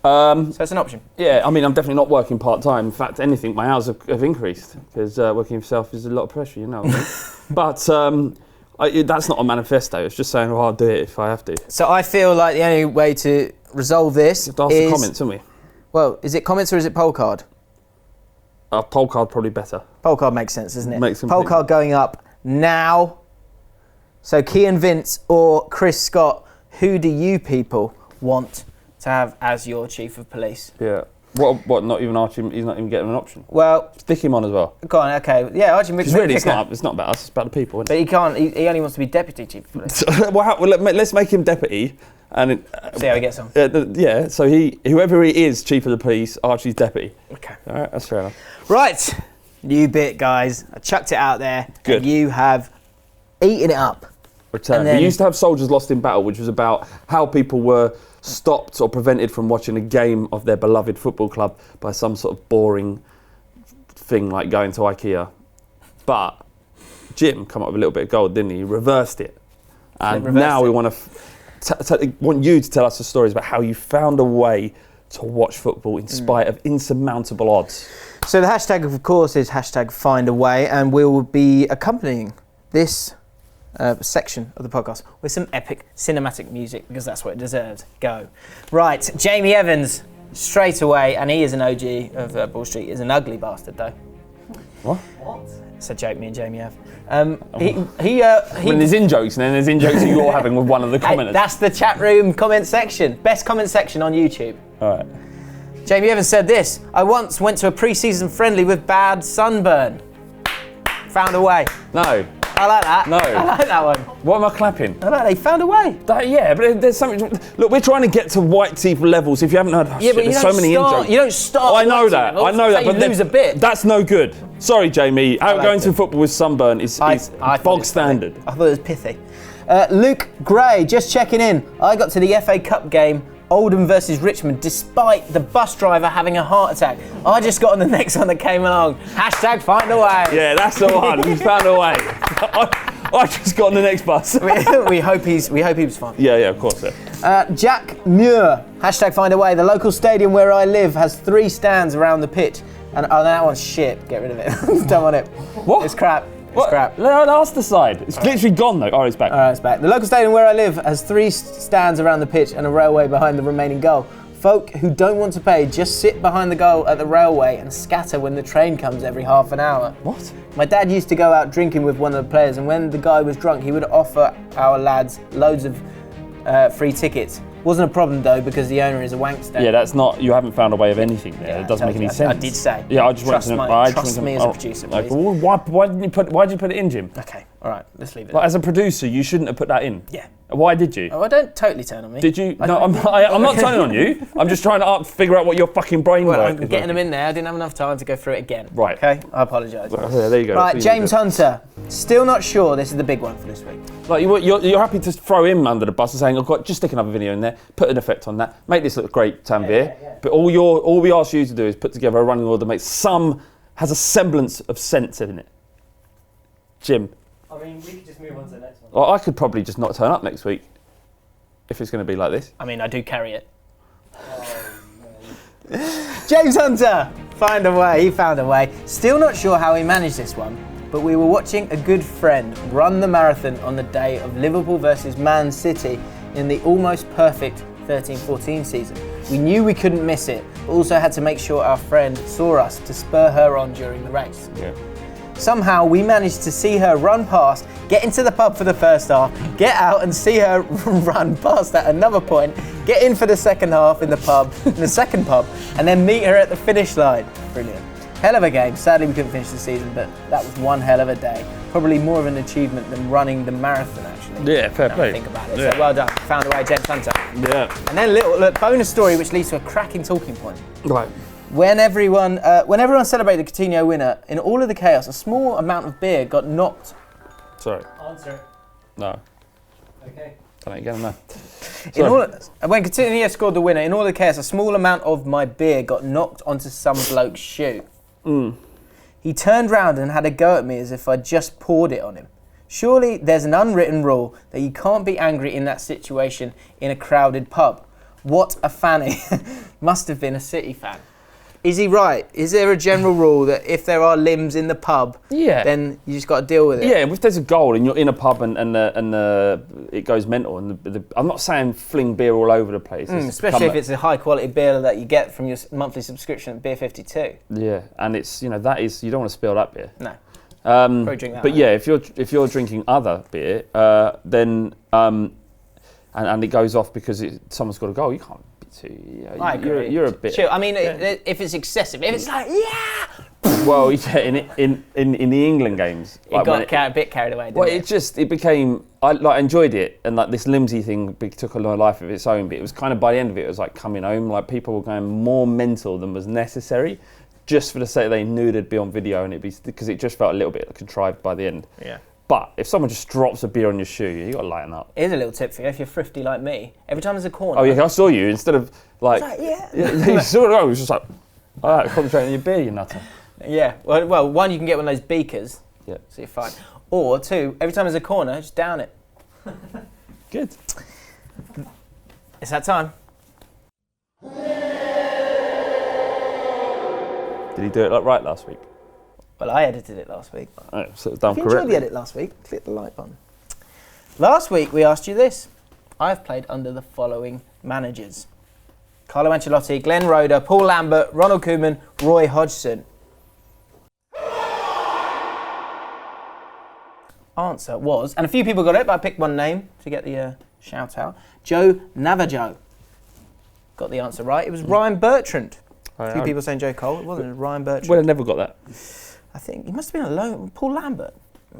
So it's an option. Yeah, I mean, I'm definitely not working part-time. In fact, anything, my hours have increased because working for yourself is a lot of pressure, you know. But that's not a manifesto. It's just saying, I'll do it if I have to. So I feel like the only way to resolve this is... the comments, haven't we? Well, is it comments or is it poll card? Poll card probably better. Poll card makes sense, doesn't it? Makes poll card going up now. So Key and Vince or Chris Scott, who do you people want to have as your chief of police? Yeah. What? Not even Archie. He's not even getting an option. Well, stick him on as well. Go on. Okay. Yeah, Archie. Because really, it's not about us. It's about the people. Isn't but he can't. He only wants to be deputy chief of police. Let's make him deputy. And see how he gets on. Yeah. So whoever he is, chief of the police, Archie's deputy. Okay. All right. That's fair enough. Right. New bit, guys. I chucked it out there. Good. And you have eaten it up. Return. We used to have Soldiers Lost in Battle, which was about how people were stopped or prevented from watching a game of their beloved football club by some sort of boring thing like going to IKEA. But Jim come up with a little bit of gold, didn't he? He reversed it. And now we want you to tell us the stories about how you found a way to watch football in spite of insurmountable odds. So the hashtag, of course, is hashtag find a way, and we'll be accompanying this section of the podcast with some epic cinematic music, because that's what it deserves. Go. Right, Jamie Evans, straight away, and he is an OG of Ball Street, is an ugly bastard, though. What? It's a joke me and Jamie have. When there's in-jokes, and then there's in-jokes that you're having with one of the commenters. That's the chat room comment section. Best comment section on YouTube. All right. Jamie Evans said this: I once went to a pre-season friendly with bad sunburn. Found a way. No. I like that. No. I like that one. What am I clapping? I like that. He found a way. Yeah, but there's something. Look, we're trying to get to white teeth levels. If you haven't heard, Yeah, but there's you so many in-jokes. You don't start. I know that. I know that. But But you lose a bit. That's no good. Sorry, Jamie. How liked going it. to football with sunburn is I thought it bog was standard. funny. I thought it was pithy. Luke Gray, just checking in. I got to the FA Cup game, Oldham versus Richmond, despite the bus driver having a heart attack. I just got on the next one that came along. Hashtag find a way. Yeah, that's the one. You found a way. I just got on the next bus. we hope he was fine. Yeah, of course. Yeah. Jack Muir, hashtag find a way. The local stadium where I live has 3 stands around the pitch. And that one's shit. Get rid of it. Don't want it. What? It's crap. What? Crap. That's the side. It's literally gone though. Oh, it's back. Alright, it's back. The local stadium where I live has 3 stands around the pitch and a railway behind the remaining goal. Folk who don't want to pay just sit behind the goal at the railway and scatter when the train comes every half an hour. What? My dad used to go out drinking with one of the players, and when the guy was drunk, he would offer our lads loads of free tickets. Wasn't a problem though, because the owner is a wankster. Yeah, that's not. You haven't found a way of anything there. Yeah, it doesn't make any I sense. did say. Yeah, I just Trust went me- to. trust me as a producer, Like, please. well, why did you put it in, Jim? Okay, all right, let's leave it. Like, as a producer, you shouldn't have put that in. Yeah. Why did you? Oh, don't totally turn on me. Did you? No, I'm not turning on you. I'm just trying to figure out what your fucking brain Well, work I'm is. getting them in there. I didn't have enough time to go through it again. Right. Okay, I apologise. Well, yeah, there you go. Right, That's what you James do. Hunter. Still not sure. This is the big one for this week. Like you're happy to throw him under the bus and saying, "I've got just stick another video in there, put an effect on that, make this look great, Tanveer." Yeah. But all we ask you to do is put together a running order that has a semblance of sense in it. Jim, I mean, we could just move on to the next one. well, I could probably just not turn up next week if it's going to be like this. I mean, I do carry it. Oh, no. James Hunter. Find a way. He found a way. Still not sure how he managed this one, but we were watching a good friend run the marathon on the day of Liverpool versus Man City in the almost perfect 13-14 season. We knew we couldn't miss it, but also had to make sure our friend saw us to spur her on during the race. Yeah. Somehow we managed to see her run past, get into the pub for the first half, get out and see her run past at another point, get in for the second half in the second pub, and then meet her at the finish line. Brilliant. Hell of a game. Sadly we couldn't finish the season, but that was one hell of a day. Probably more of an achievement than running the marathon, actually. Yeah, fair Now I play. think about it. Yeah. So well done. Found a way, James Hunter. Yeah. And then a little bonus story which leads to a cracking talking point. Right. When everyone celebrated the Coutinho winner, in all of the chaos, a small amount of beer got knocked. Sorry. Answer it. No. Okay. Don't get him there. When Coutinho scored the winner, in all the chaos, a small amount of my beer got knocked onto some bloke's shoe. He turned round and had a go at me as if I'd just poured it on him. Surely there's an unwritten rule that you can't be angry in that situation in a crowded pub. What a fanny. Must have been a City fan. Is he right? Is there a general rule that if there are limbs in the pub, then you just got to deal with it? Yeah, if there's a goal and you're in a pub and it goes mental, and I'm not saying fling beer all over the place. Especially if it's a high quality beer that you get from your monthly subscription at Beer 52. Yeah, and it's that is you don't want to spill that beer. No. Probably drink that but one. yeah, if you're drinking other beer, then and it goes off because someone's got a goal, you can't be too. I agree. You're a bit. Chill. I mean, if it's excessive, if it's like Well, yeah, in the England games, it got a bit carried away. Didn't well, it? it became. I enjoyed it, and like this Limsey thing took a life of its own. But it was kind of by the end of it, it was like coming home. Like people were going more mental than was necessary, just for the sake they knew they'd be on video, and because it just felt a little bit contrived by the end. Yeah. But if someone just drops a beer on your shoe, you got to lighten up. Here's a little tip for you: if you're thrifty like me, every time there's a corner. Oh yeah, I saw you. Instead of like, you saw it. It was just like, all right, concentrate on your beer, you nutter. Yeah. Well, one, you can get one of those beakers. Yeah. So you're fine. Or two, every time there's a corner, just down it. Good. It's that time. Did he do it right last week? Well, I edited it last week. Oh, so it was done If you enjoyed correctly. the edit last week, click the like button. Last week we asked you this. I've played under the following managers: Carlo Ancelotti, Glenn Roeder, Paul Lambert, Ronald Koeman, Roy Hodgson. Answer was, and a few people got it, but I picked one name to get the shout out. Joe Navajo got the answer right. It was Ryan Bertrand. A few people saying Joe Cole. It wasn't. It was Ryan Bertrand. Well, I never got that. I think he must have been on loan. Paul Lambert.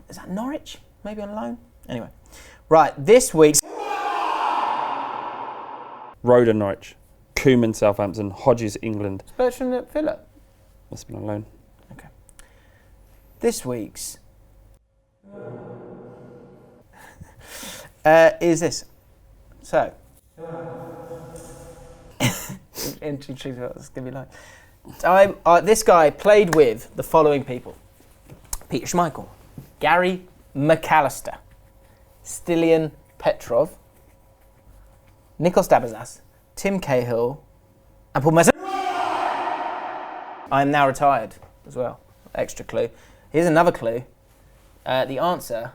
Is that Norwich? Maybe on loan? Anyway. Right, this week's... Road and Norwich. Koeman, Southampton. Hodges, England. Bertrand at Villa. Must have been on loan. Okay. This week's... is this. So... Intrigue what it's going to be like. This guy played with the following people: Peter Schmeichel, Gary McAllister, Stilian Petrov, Nikos Dabazas, Tim Cahill, and Paul Messer. I am now retired as well. Extra clue. Here's another clue. The answer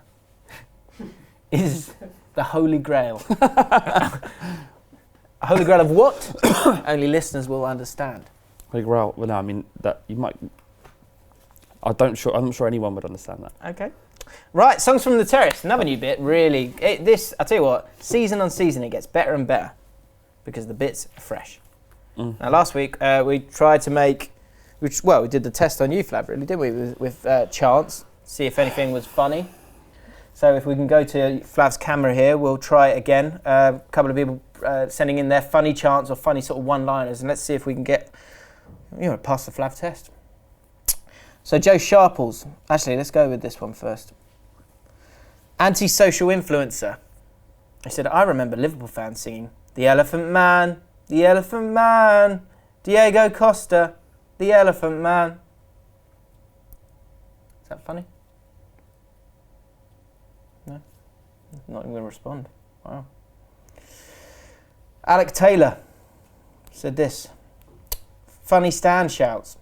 is the Holy Grail. A Holy Grail of what? Only listeners will understand. Holy Grail. Well, no, I mean that you might. I'm not sure anyone would understand that. Okay. Right, songs from the terrace. Another new bit. Really, I tell you what. Season on season, it gets better and better because the bits are fresh. Now, last week we tried to make, we did the test on you, Flav, really, didn't we? With chants, see if anything was funny. So if we can go to Flav's camera here, we'll try it again. A couple of people sending in their funny chants or funny sort of one-liners, and let's see if we can get, past the Flav test. So Joe Sharples, actually let's go with this one first. Anti-social influencer. He said, I remember Liverpool fans singing, "The Elephant Man, the Elephant Man, Diego Costa, the Elephant Man." Is that funny? No? Not even going to respond. Wow. Alec Taylor said this. Funny stand shouts.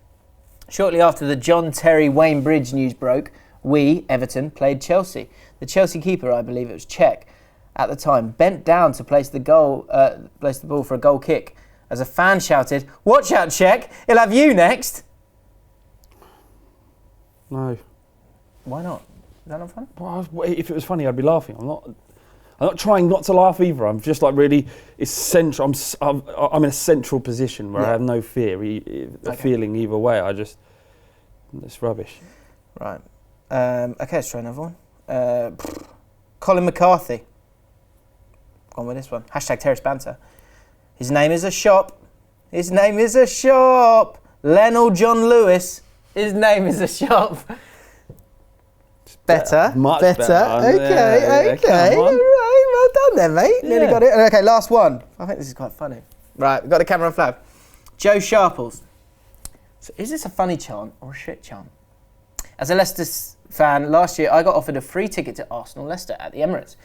Shortly after the John Terry Wayne Bridge news broke, we, Everton, played Chelsea. The Chelsea keeper, I believe it was Czech, at the time, bent down to place the ball for a goal kick. As a fan shouted, "Watch out, Czech! He'll have you next!" No. Why not? Is that not funny? Well, if it was funny, I'd be laughing. I'm not trying not to laugh either. I'm just like really essential. I'm in a central position where I have no fear, feeling either way. It's rubbish. Right. Okay, let's try another one. Colin McCarthy. On with this one. Hashtag terrace banter. His name is a shop. His name is a shop. Lionel John Lewis. His name is a shop. Better. Much better. Okay. Come on. All right, well done there, mate. Yeah. Nearly got it. Okay, last one. I think this is quite funny. Right, we've got the camera on Flav. Joe Sharples. So is this a funny chant or a shit chant? As a Leicester fan, last year I got offered a free ticket to Arsenal-Leicester at the Emirates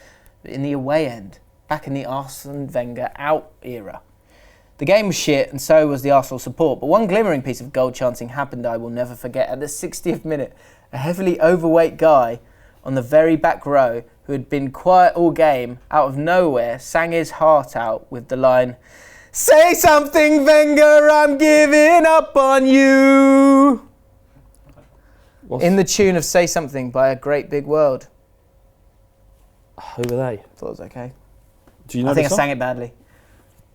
in the away end, back in the Arsene Wenger out era. The game was shit and so was the Arsenal support, but one glimmering piece of goal chanting happened I will never forget. At the 60th minute, a heavily overweight guy on the very back row who had been quiet all game, out of nowhere, sang his heart out with the line, "Say something, Wenger, I'm giving up on you." In the tune of Say Something by A Great Big World. Who were they? Thought it was okay. Do you know I think the I song? sang it badly.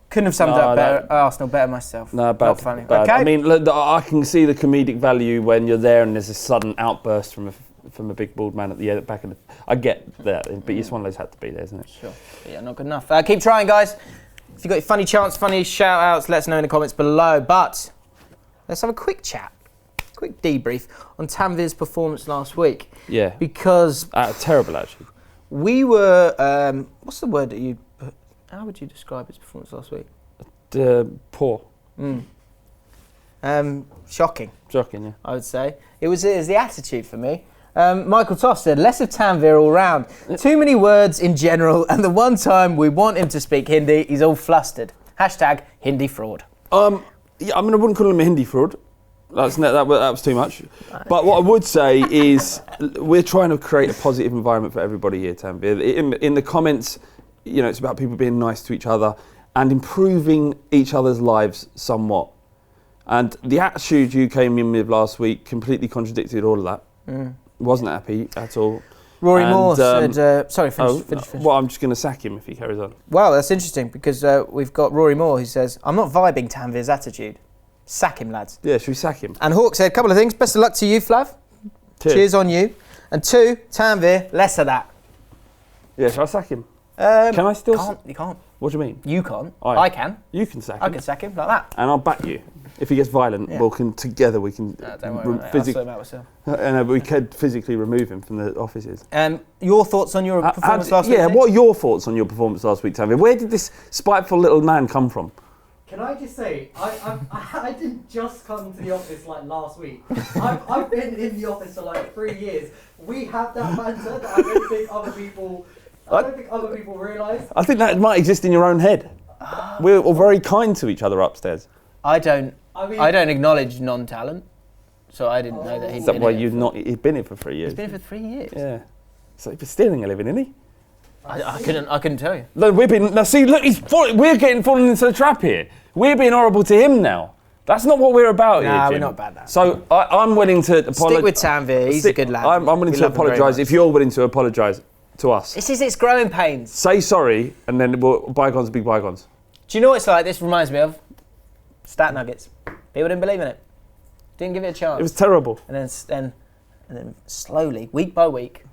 Couldn't have summed up Arsenal better myself. No, bad. Not funny. Bad. Okay. I mean, look, I can see the comedic value when you're there and there's a sudden outburst from a big bald man at the back of the... I get that, but it's one of those had to be there, isn't it? Sure. But yeah, not good enough. Keep trying, guys. If you've got your funny chants, funny shout-outs, let us know in the comments below. But let's have a quick chat, quick debrief on Tanveer's performance last week. Yeah. Because... terrible, actually. We were... what's the word that you... How would you describe his performance last week? Poor. Shocking. Shocking, yeah. I would say. It was the attitude for me. Michael Toss said, less of Tanveer all round. Too many words in general, and the one time we want him to speak Hindi, he's all flustered. Hashtag Hindi fraud. Yeah, I mean, I wouldn't call him a Hindi fraud. that was too much. But what I would say is we're trying to create a positive environment for everybody here, Tanveer. In the comments, it's about people being nice to each other and improving each other's lives somewhat. And the attitude you came in with last week completely contradicted all of that. Wasn't happy at all. Rory Moore said, sorry, finish. Well, I'm just going to sack him if he carries on. Wow, that's interesting because we've got Rory Moore who says, I'm not vibing Tanveer's attitude. Sack him, lads. Yeah, should we sack him? And Hawk said a couple of things. Best of luck to you, Flav. Cheers on you. And 2, Tanveer, less of that. Yeah, shall I sack him? Can I still? You can't. What do you mean? You can't. I can. You can sack him. I can sack him like that. And I'll back you. If he gets violent, together we can don't worry, I'll sort him out myself. And we could physically remove him from the offices. Your thoughts on your performance last week? Yeah, what are your thoughts on your performance last week, Tanveer? Where did this spiteful little man come from? Can I just say, I didn't just come to the office like last week. I've been in the office for like 3 years. We have that banter that I don't think other people realise. I think that might exist in your own head. We're all very kind to each other upstairs. I don't acknowledge non-talent, so I didn't know that he'd Is that been why here. he'd been here for 3 years? He's been here for 3 years. Yeah. So he's stealing a living, isn't he? I couldn't tell you. No, we're getting fallen into the trap here. We're being horrible to him now. That's not what we're about here, Jim. We're not bad now. So I'm willing to apologise. Stick with Tanveer, he's a good lad. I'm willing to apologise if you're willing to apologise to us. This is its growing pains. Say sorry, and then bygones will be bygones. Do you know what it's like? This reminds me of Stat Nuggets. People didn't believe in it. Didn't give it a chance. It was terrible. And then slowly, week by week,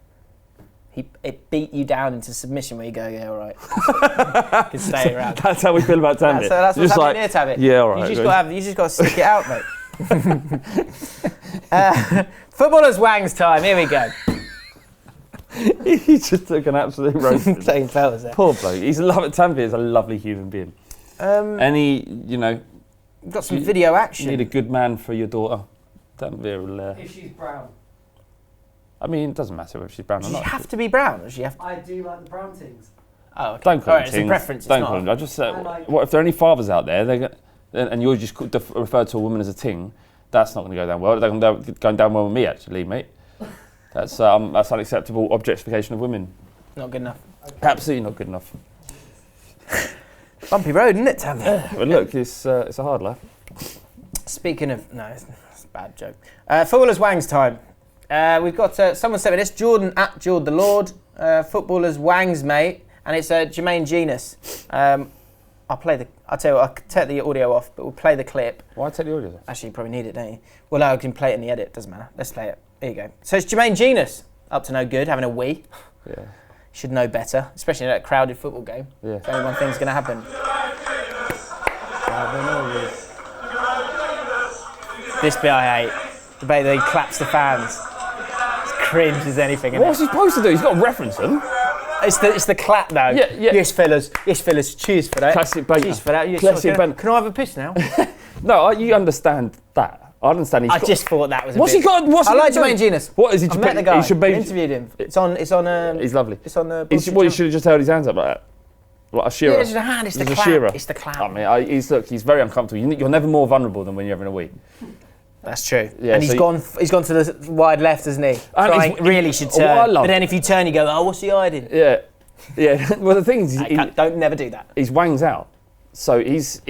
it beat you down into submission where you go, yeah, all right. You can stay around. That's how we feel about Tanveer. That's what's happening here, Tanveer. Yeah, all right. You just got to stick it out, mate. Footballers' wangs time. Here we go. He just took an absolute roast. Taking fellas there. Poor bloke. Tanveer is a lovely human being. Got some video action. You need a good man for your daughter. Tanveer will... If she's brown. I mean, it doesn't matter if she's brown or not. Does she have to be brown? Or does she have? I do like the brown things. Oh, okay. Don't call them It's a preference. Don't call them. I just what if there are any fathers out there? And you're just referred to a woman as a ting? That's not going to go down well. They're going down well with me, actually, mate. That's unacceptable objectification of women. Not good enough. Okay. Absolutely not good enough. Bumpy road, isn't it, Tanveer? But look, it's a hard life. Speaking of, it's a bad joke. Footballers' wangs time. We've got someone sent me this. Jordan at Jord the Lord. Footballers' wangs, mate, and it's Jermaine Genus. I'll tell you what, I'll take the audio off, but we'll play the clip. Why take the audio off? Actually, you probably need it, don't you? Well, no, I can play it in the edit. Doesn't matter. Let's play it. Here you go. So it's Jermaine Genus, up to no good, having a wee. Yeah. Should know better, especially in that crowded football game. Yeah. Only one thing's going to happen. This bit I hate. The bit that he claps the fans. It's cringe as anything. What's he supposed to do? He's got to reference them. It's the clap though. Yeah. Yes, fellas. Cheers for that. Classic banter. Cheers for that. Yes, Classic banter. Can I have a piss now? No, you understand that. I understand. I just thought that was. What's he got? I like Jermaine Genus. What is he? I met the guy. He should be. Interviewed him. It's on. He's lovely. It's on the. He should have just held his hands up like that. Like a shearer. Yeah, it's just a hand. It's the clap. It's the clap. I mean, he's very uncomfortable. You're never more vulnerable than when you're having a wee. That's true. Yeah, and he's gone to the wide left, hasn't he? And really should turn. But then if you turn, you go, oh, what's he hiding? Yeah. Well, the thing is, don't never do that. His wang's out, so he's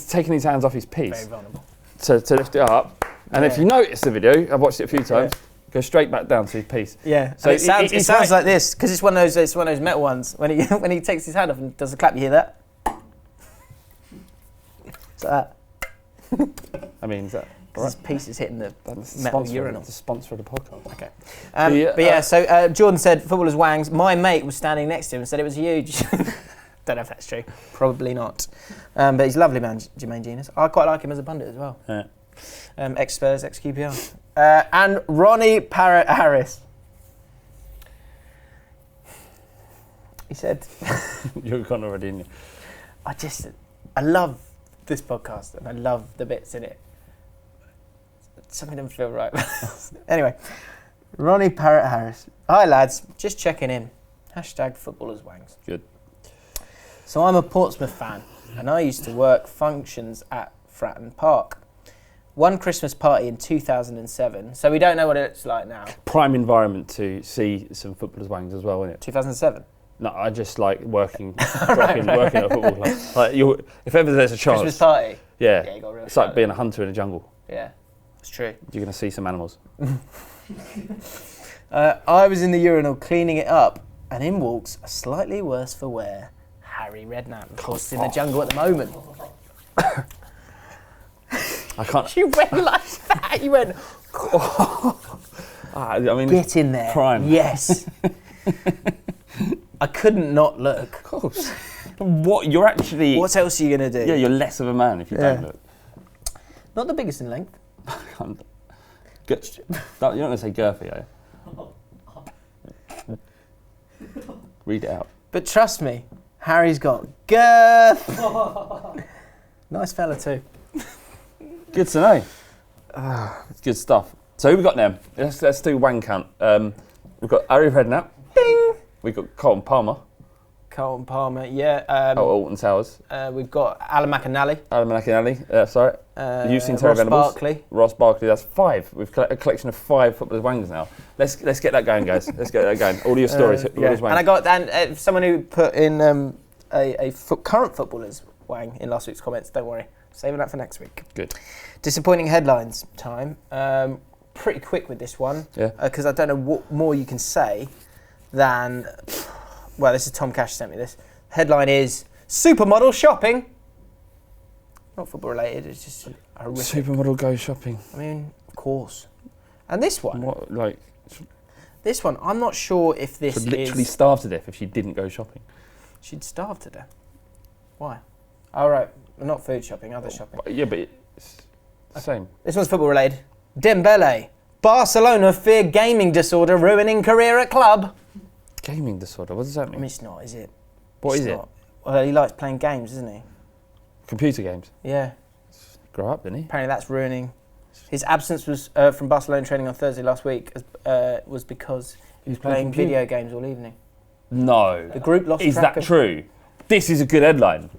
taking his hands off his piece. Very vulnerable. To lift it up, and if you notice the video, I've watched it a few times. Go straight back down to his piece. Yeah. So it sounds like this because it's one of those metal ones. When he takes his hand off and does a clap, you hear that. It's like that. I mean, is that? His piece is hitting the metal urinal. It's a sponsor of the podcast. Okay. But yeah, so Jordan said, footballers' wangs. My mate was standing next to him and said it was huge. Don't know if that's true. Probably not. But he's a lovely man, Jermaine Genus. I quite like him as a pundit as well. Yeah. Ex-Spurs, ex-QPR. And Ronnie Parrott Harris. He said... You're gone already, didn't you? I love this podcast and I love the bits in it. Something doesn't feel right. Anyway, Ronnie Parrott Harris. Hi lads, just checking in. Hashtag footballers wangs. Good. So I'm a Portsmouth fan and I used to work functions at Fratton Park. One Christmas party in 2007. So we don't know what it's like now. Prime environment to see some footballers' wangs as well, isn't it? 2007. No, I just like working at a football club. Like if ever there's a chance. Christmas party. Yeah. You got real It's like being a hunter in a jungle. Yeah, it's true. You're going to see some animals. I was in the urinal cleaning it up, and in walks a slightly worse for wear Harry Redknapp. Of course, in the jungle at the moment. I can't. You went like that. You went. I mean, Get in there. Prime. Yes. I couldn't not look. Of course. What you're actually. What else are you gonna do? Yeah, you're less of a man if you don't look. Not the biggest in length. You're not going to say girthy, are you? Read it out. But trust me, Harry's got girth. Nice fella too. Good to know. Good stuff. So who we got now? Let's do wang count. We've got Harry Redknapp. Ding. We've got Colin Palmer. Colin Palmer, yeah. Alton Towers. We've got Alli and Barkley. Sorry. You've seen Terry Ross Venables. Barkley. Ross Barkley, that's 5. We've a collection of 5 footballers' wangs now. Let's get that going, guys. Let's get that going. All your stories. Yeah. And I got someone who put in current footballer's wang in last week's comments. Don't worry, saving that for next week. Good. Disappointing headlines time. Pretty quick with this one. Yeah. Because I don't know what more you can say than. Well, this is Tom Cash sent me this. Headline is Supermodel shopping. Not football related, it's just horrific. Supermodel go shopping. I mean, of course. And this one. What, like? This one, I'm not sure if this She'd literally is... starve to death if she didn't go shopping. She'd starve to death. Why? Oh, right. Not food shopping, other shopping. Yeah, but it's the same. This one's football related. Dele. Barcelona fear gaming disorder ruining career at club. Gaming disorder, what does that I mean? mean, it's not, is it? What is It's it? not. Well, he likes playing games, doesn't he? Computer games. Yeah. Grow up, didn't he? Apparently that's ruining. His absence was from Barcelona training on Thursday last week was because he was playing video games all evening. No. The group lost Is track that of... true? This is a good headline.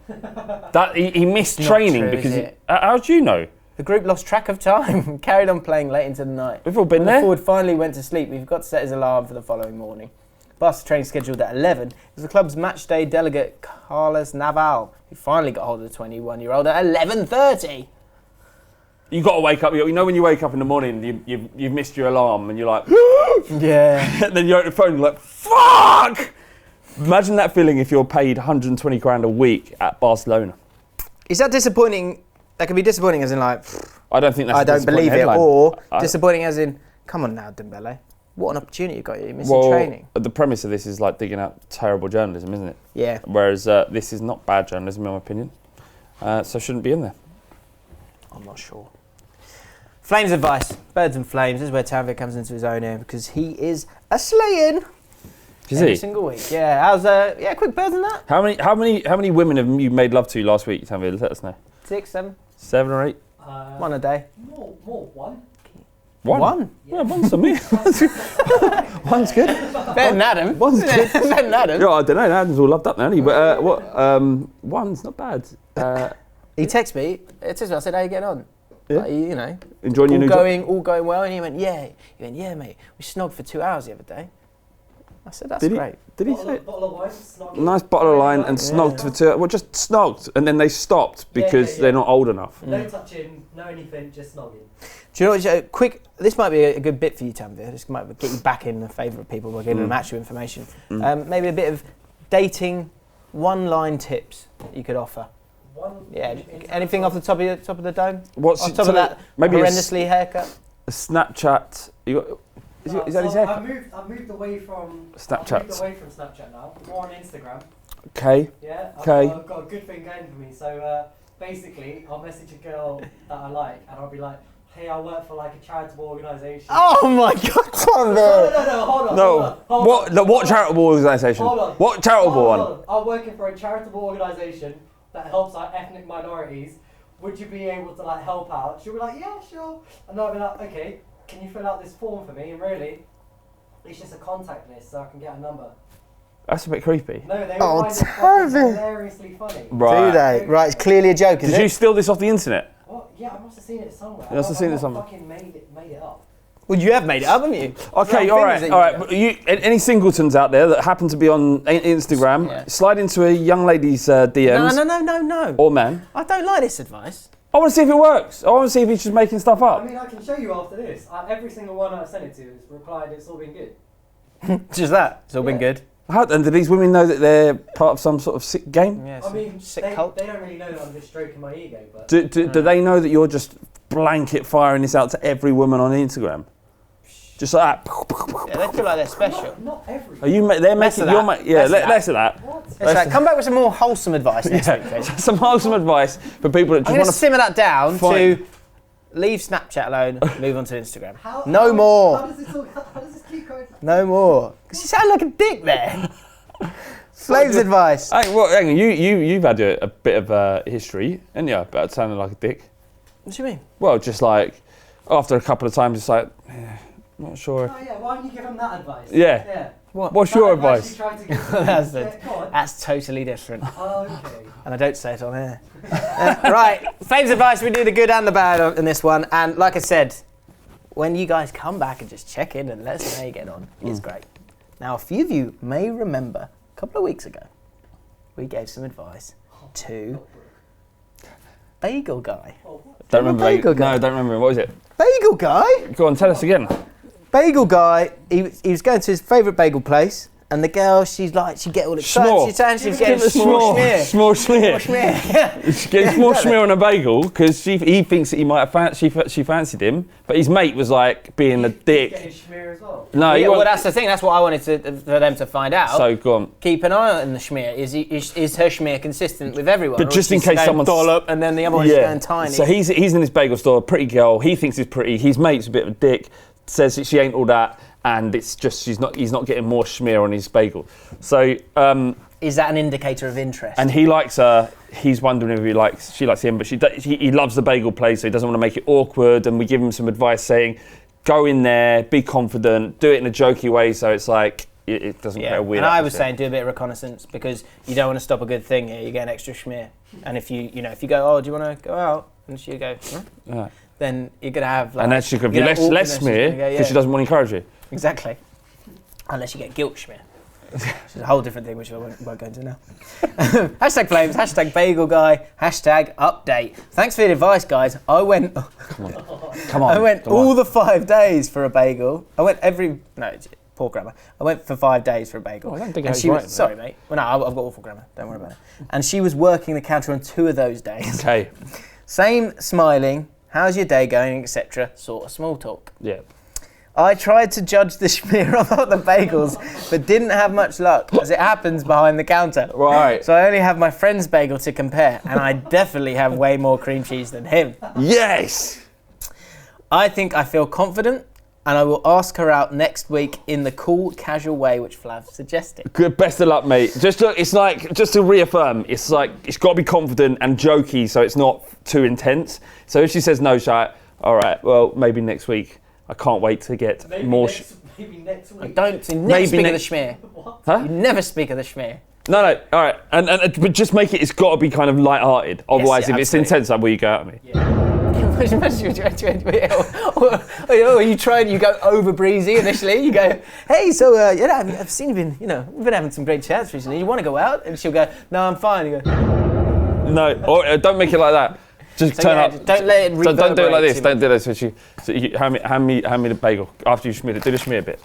That he missed Not training true, because... is it? How do you know? The group lost track of time, carried on playing late into the night. We've all been When there. the forward finally went to sleep, we've got to set his alarm for the following morning. Barca training scheduled at 11 was the club's match day delegate Carlos Naval, who finally got hold of the 21-year-old at 11:30. You got to wake up. You know when you wake up in the morning, you've missed your alarm, and you're like, Yeah. and then you're at the phone, you're like, fuck! Imagine that feeling if you're paid 120 grand a week at Barcelona. Is that disappointing? That can be disappointing as in like, I don't think that's I a don't disappointing believe headline. it, or disappointing as in, come on now, Dembele. What an opportunity you got, you're missing training. The premise of this is like digging out terrible journalism, isn't it? Yeah. Whereas this is not bad journalism, in my opinion. So shouldn't be in there. I'm not sure. Flames advice. Birds and Flames. This is where Tanveer comes into his own here because he is a slaying Is every he? single week. Yeah. How's quick birds and that? How many women have you made love to last week, Tanveer? Let us know. 6, 7. 7 or 8? One a day. More, one. One? Yeah, one's for me. One's good. Better than Adam. One's good. Better than Adam. Yeah, I don't know. Adam's all loved up now, isn't he? But one's not bad. He texted me. I said, "How you getting on? Yeah. Like, you know, Enjoying your new job? all going well." And he went, "Yeah." He went, "Yeah, mate. We snogged for 2 hours the other day." I said, "That's great." Did he say? Bottle of wine, snogging. Nice bottle of wine and snogged for 2 hours. Well, just snogged, and then they stopped because they're not old enough. No touching, no anything, just snogging. Do you know what? Quick. This might be a good bit for you, Tanveer. This might get you back in the favour of people by giving them actual information. Maybe a bit of dating one-line tips that you could offer. Anything off the top of the dome? What's off the top of that maybe horrendously haircut? a Snapchat? Is that his haircut? I moved away from Snapchat. I moved away from Snapchat now. More on Instagram. Okay. Yeah. Okay. I've got a good thing going for me. So basically, I'll message a girl that I like, and I'll be like, "Hey, I work for like a charitable organisation." Oh my God, Tanveer! No, hold on. What charitable organisation? Hold on. What charitable one? Hold on. I'm working for a charitable organisation that helps like ethnic minorities. Would you be able to like help out? She'll be like, "Yeah, sure." And I'll be like, "Okay, can you fill out this form for me?" And really, it's just a contact list so I can get a number. That's a bit creepy. No, they Oh, all find it hilariously funny. Right. Do they? Right, it's clearly a joke, is Did it? you steal this off the internet? What? Yeah, I must have seen it somewhere. You must have seen it somewhere. Fucking made it up. Well, you have made it up, haven't you? Okay, all right. But any singletons out there that happen to be on Instagram, slide into a young lady's DMs. No. Or man. I don't like this advice. I want to see if it works. I want to see if he's just making stuff up. I mean, I can show you after this. Every single one I sent it to has replied, it's all been good. Just that. It's all been good. And do these women know that they're part of some sort of sick game? Yeah, I mean, sick cult. they don't really know that I'm just stroking my ego, but... Do they know that you're just blanket firing this out to every woman on Instagram? Just like that. Yeah, they feel like they're special. Not every. Are you? They're Less making. of You're that. less of that. What? Come back with some more wholesome advice next week, please. Some wholesome advice for people that just I'm going want to to simmer that down to leave Snapchat alone, move on to Instagram. How more. How does this keep going? No more. Because you sound like a dick there. Flav's advice. Hey, well, hang on. You've had a bit of a history, haven't you, about sounding like a dick? What do you mean? Well, just like after a couple of times, it's like, not sure. Oh yeah, why don't you give them that advice? Yeah. What? What's your advice? That's totally different. Oh, okay. And I don't say it on air. Right, Flame's advice, we do the good and the bad in this one. And like I said, when you guys come back and just check in and let us know how you get on, it's great. Now, a few of you may remember a couple of weeks ago, we gave some advice to Bagel Guy. Don't remember. Bagel Guy. No, don't remember. What was it? Bagel Guy? Go on, tell us again. Bagel Guy, he was going to his favourite bagel place, and the girl, she'd get all excited. She's getting a small schmear. Small schmear. Yeah. She gets small schmear on a bagel because he thinks that he might have she fancied him, but his mate was like being a dick. Getting schmear as well. No, well, that's the thing. That's what I wanted for them to find out. So go on. Keep an eye on the schmear. Is her schmear consistent with everyone? But just in case someone's dollop and then the other one's going tiny. So he's in this bagel store, pretty girl. He thinks he's pretty. His mate's a bit of a dick. Says that she ain't all that. And it's just he's not getting more schmear on his bagel. So is that an indicator of interest? And he likes her. He's wondering if she likes him, but he loves the bagel place, so he doesn't want to make it awkward. And we give him some advice saying, go in there, be confident, do it in a jokey way, so it's like it doesn't create a weird. And I was saying, do a bit of reconnaissance because you don't want to stop a good thing here. You get an extra schmear, and if you go, oh, do you want to go out? And she go, then you're gonna have. Like, and then she could be less smear because she doesn't want to encourage you. Exactly. Unless you get guilt schmear. Which is a whole different thing, which I won't go into now. Hashtag Flames, hashtag Bagel Guy, hashtag update. Thanks for the advice, guys. I went... Come on. I went all the 5 days for a bagel. I went poor grammar. I went for 5 days for a bagel. Oh, I don't think I was sorry, mate. Well, no, I've got awful grammar. Don't worry about it. And she was working the counter on 2 of those days. Okay. Same smiling, how's your day going, etc. sort of small talk. Yeah. I tried to judge the schmear on the bagels, but didn't have much luck, as it happens behind the counter. Right. So I only have my friend's bagel to compare, and I definitely have way more cream cheese than him. Yes! I think I feel confident, and I will ask her out next week in the cool, casual way which Flav suggested. Good, best of luck, mate. Just to reaffirm, it's like it's got to be confident and jokey, so it's not too intense. So if she says no, shout, all right, well, maybe next week. I can't wait to get more. Maybe next week. You never speak of the schmear. What? Huh? You never speak of the schmear. No, all right, but just make it. It's got to be kind of light-hearted. Otherwise, if it's intense, will you go at me? Yeah. Or you try and you go over breezy initially. You go, hey, so I've seen you've been having some great chats recently. You want to go out? And she'll go, no, I'm fine. You go, no, or don't make it like that. Just turn up. Don't let it reverberate. Don't do it like this. Don't do this. So you hand me the bagel after you smeared it. Do the smear bit.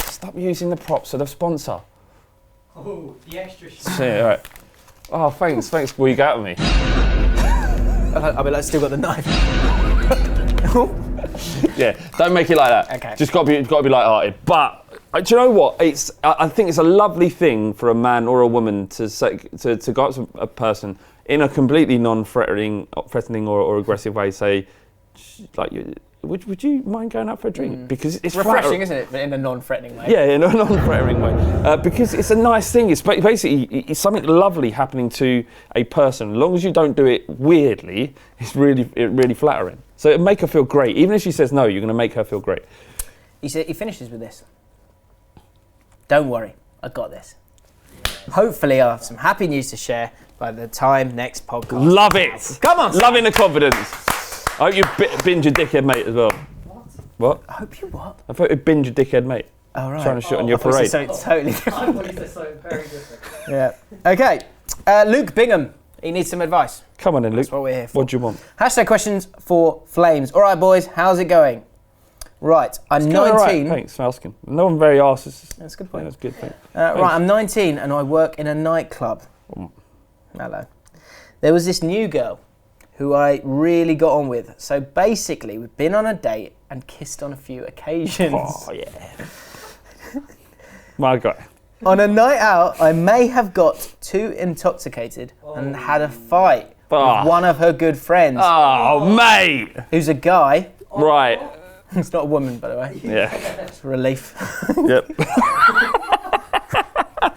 Stop using the props of the sponsor. Oh, the extra shit. Yeah, all right. Oh, thanks. Will you go out with me? I'll be like, still got the knife. Yeah, don't make it like that. Okay. Just got to be light-hearted. But do you know what? I think it's a lovely thing for a man or a woman to go up to a person in a completely non-threatening or aggressive way. Say, like, would you mind going out for a drink? Because it's refreshing, isn't it? But in a non-threatening way. Yeah, in a non-threatening way. Because it's a nice thing. It's basically it's something lovely happening to a person. As long as you don't do it weirdly, it's really flattering. So it'll make her feel great. Even if she says no, you're going to make her feel great. He finishes with this. Don't worry, I got this. Hopefully I'll have some happy news to share by the time next podcast. Love it. Come on, Loving the confidence. I hope you binge your dickhead mate as well. What? I hope you what? I thought you'd binge your dickhead mate. Oh, right. Trying to shit on your I thought you parade. said something totally I different. thought you said something very different. Yeah. Okay. Luke Bingham. He needs some advice. Come on in, Luke. That's what we're here for. What do you want? Hashtag questions for Flames. All right, boys. How's it going? Right. I'm 19. All right, thanks for asking. No one very asks us. That's a good Yeah, point. that's good. Thanks. Right. I'm 19 and I work in a nightclub. Hello. There was this new girl who I really got on with. So basically, we've been on a date and kissed on a few occasions. Oh, yeah. My guy. On a night out, I may have got too intoxicated and had a fight with one of her good friends, Oh, mate. who's a guy. Right. It's not a woman, by the way. Yeah. It's a relief. Yep.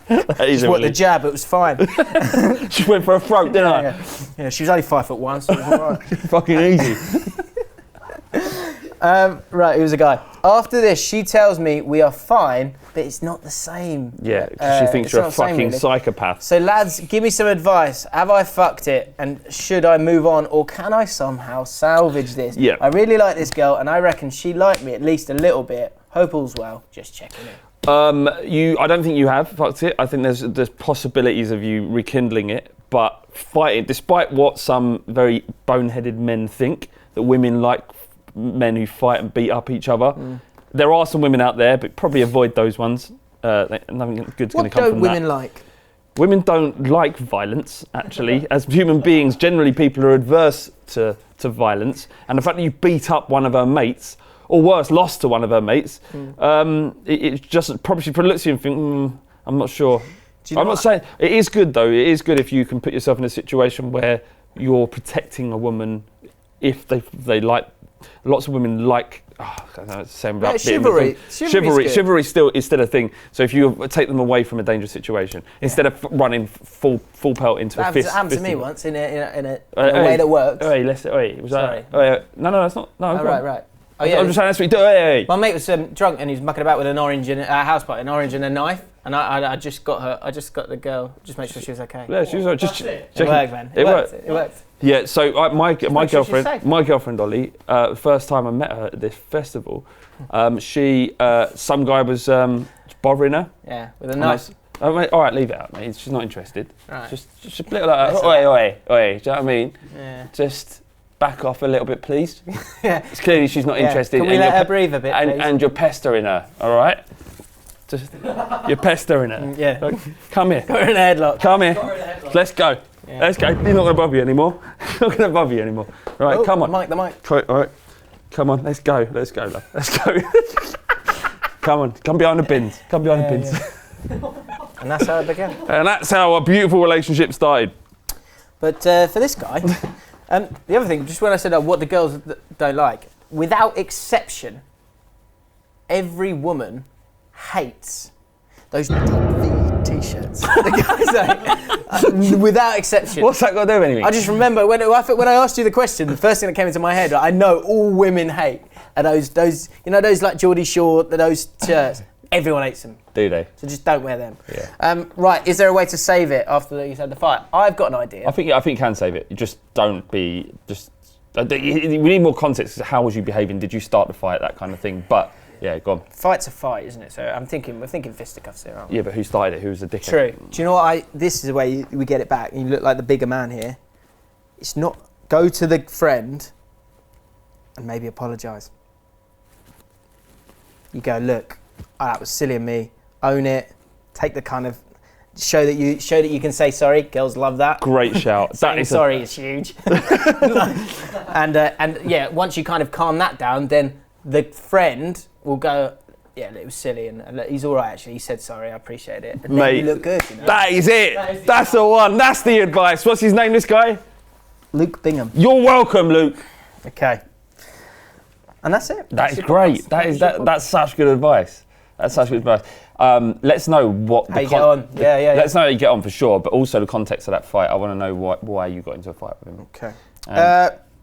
That is a What, the relief. jab, it was fine. She went for a throat, didn't I? Yeah, she was only 5'1", so it was all right. Fucking easy. Right, he was a guy. After this, she tells me we are fine, but it's not the same. Yeah, 'cause she thinks it's you're a not the same, fucking really. psychopath. So lads, give me some advice. Have I fucked it, and should I move on, or can I somehow salvage this? Yeah. I really like this girl, and I reckon she liked me at least a little bit. Hope all's well. Just checking in. I don't think you have fucked it. I think there's possibilities of you rekindling it, but fighting, despite what some very boneheaded men think, that women like men who fight and beat up each other. There are some women out there, but probably avoid those ones. Nothing good's going to come from that. What don't women like? Women don't like violence, actually. As human beings, generally people are adverse to violence. And the fact that you beat up one of her mates, or worse, lost to one of her mates, it just probably she looks at you and think, I'm not sure. I'm not saying, it is good though, it is good if you can put yourself in a situation where you're protecting a woman if they like, lots of women like, I don't know, it's the same about chivalry. Chivalry still is still a thing. So if you take them away from a dangerous situation, instead of running full pelt into a fist. That happened to me once in a way that worked. Sorry. No, that's not. No, Oh, go on. right. Oh, yeah. I'm just saying that's what you do. Hey. My mate was drunk and he was mucking about with an orange in a house party, an orange and a knife, and I just got her. I just got the girl. Just make sure she was okay. Yeah, she was just checking. It worked, man. It worked. Yeah. So my make sure she's safe. girlfriend Ollie, first time I met her at this festival, some guy was bothering her. Yeah, with a knife. All right, leave it out, mate. She's not interested. Right. Just a little like, oi. Do you know what I mean? Yeah. Just back off a little bit, please. Yeah. It's clearly she's not interested. Can we let her breathe a bit, please? And you're pestering her, all right? Just you're pestering her. Yeah. Like, come here. Got her in a headlock. Come here. Let's go. Yeah. Let's go. He's not going to bother you anymore. He's not going to bother you anymore. Right, come on. The mic. All right. Come on, let's go, love. Let's go. Come on, come behind the bins. Come behind the bins. Yeah. And that's how it began. And that's how a beautiful relationship started. But for this guy, the other thing, just when I said what the girls don't like, without exception, every woman hates those t-shirts. The guys say, without exception. What's that got to do with anything? I just remember when I asked you the question, the first thing that came into my head, I know all women hate are those like Geordie Shore, those shirts. Everyone hates them. Do they? So just don't wear them. Yeah. Right, is there a way to save it after you've had the fight? I've got an idea. I think you can save it. You just don't be we need more context. How was you behaving? Did you start the fight? That kind of thing. But yeah, go on. Fight's a fight, isn't it? So we're thinking fisticuffs here, aren't we? Yeah, but who started it? Who was the dickhead? True. Do you know what? This is the way we get it back. You look like the bigger man here. It's not go to the friend and maybe apologise. You go, look, that was silly of me. Own it. Take the kind of show that you can say sorry. Girls love that. Great shout. Saying sorry is huge. and yeah, once you kind of calm that down, then the friend will go, yeah, it was silly, and he's all right actually. He said sorry, I appreciate it. And Mate, then you look good. You know? That is it. That's the one. That's the advice. What's his name? This guy? Luke Bingham. You're welcome, Luke. Okay. And that's it. That's great. That's such good advice. That's such good advice. Let's know what how you get on. Yeah. Let's know how you get on for sure, but also the context of that fight. I want to know why you got into a fight with him. Okay.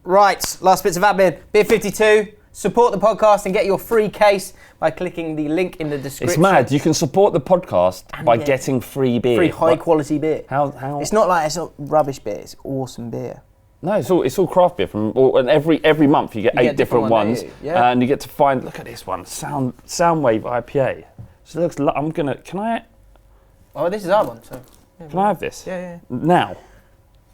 Right. Last bits of admin. Beer 52. Support the podcast and get your free case by clicking the link in the description. It's mad. You can support the podcast by getting free beer. Free high quality beer. How? It's not rubbish beer. It's awesome beer. No, it's all craft beer and every month you get 8 different ones, yeah. and you get to find. Look at this one, Soundwave IPA. So it looks. Can I? Oh, this is our one. So. Yeah, can I have this? Yeah. Now.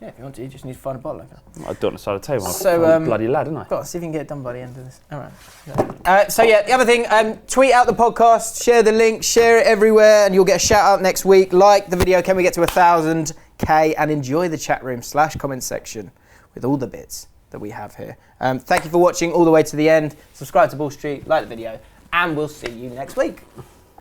Yeah, if you want to, you just need to find a bottle. I do it on the side of the table. So, I'm a bloody lad, isn't I? Got to see if you can get it done by the end of this. All right. So yeah, the other thing, tweet out the podcast, share the link, share it everywhere, and you'll get a shout out next week. Like the video, can we get to 1,000K, and enjoy the chat room / comment section with all the bits that we have here. Thank you for watching all the way to the end. Subscribe to Ball Street, like the video, and we'll see you next week.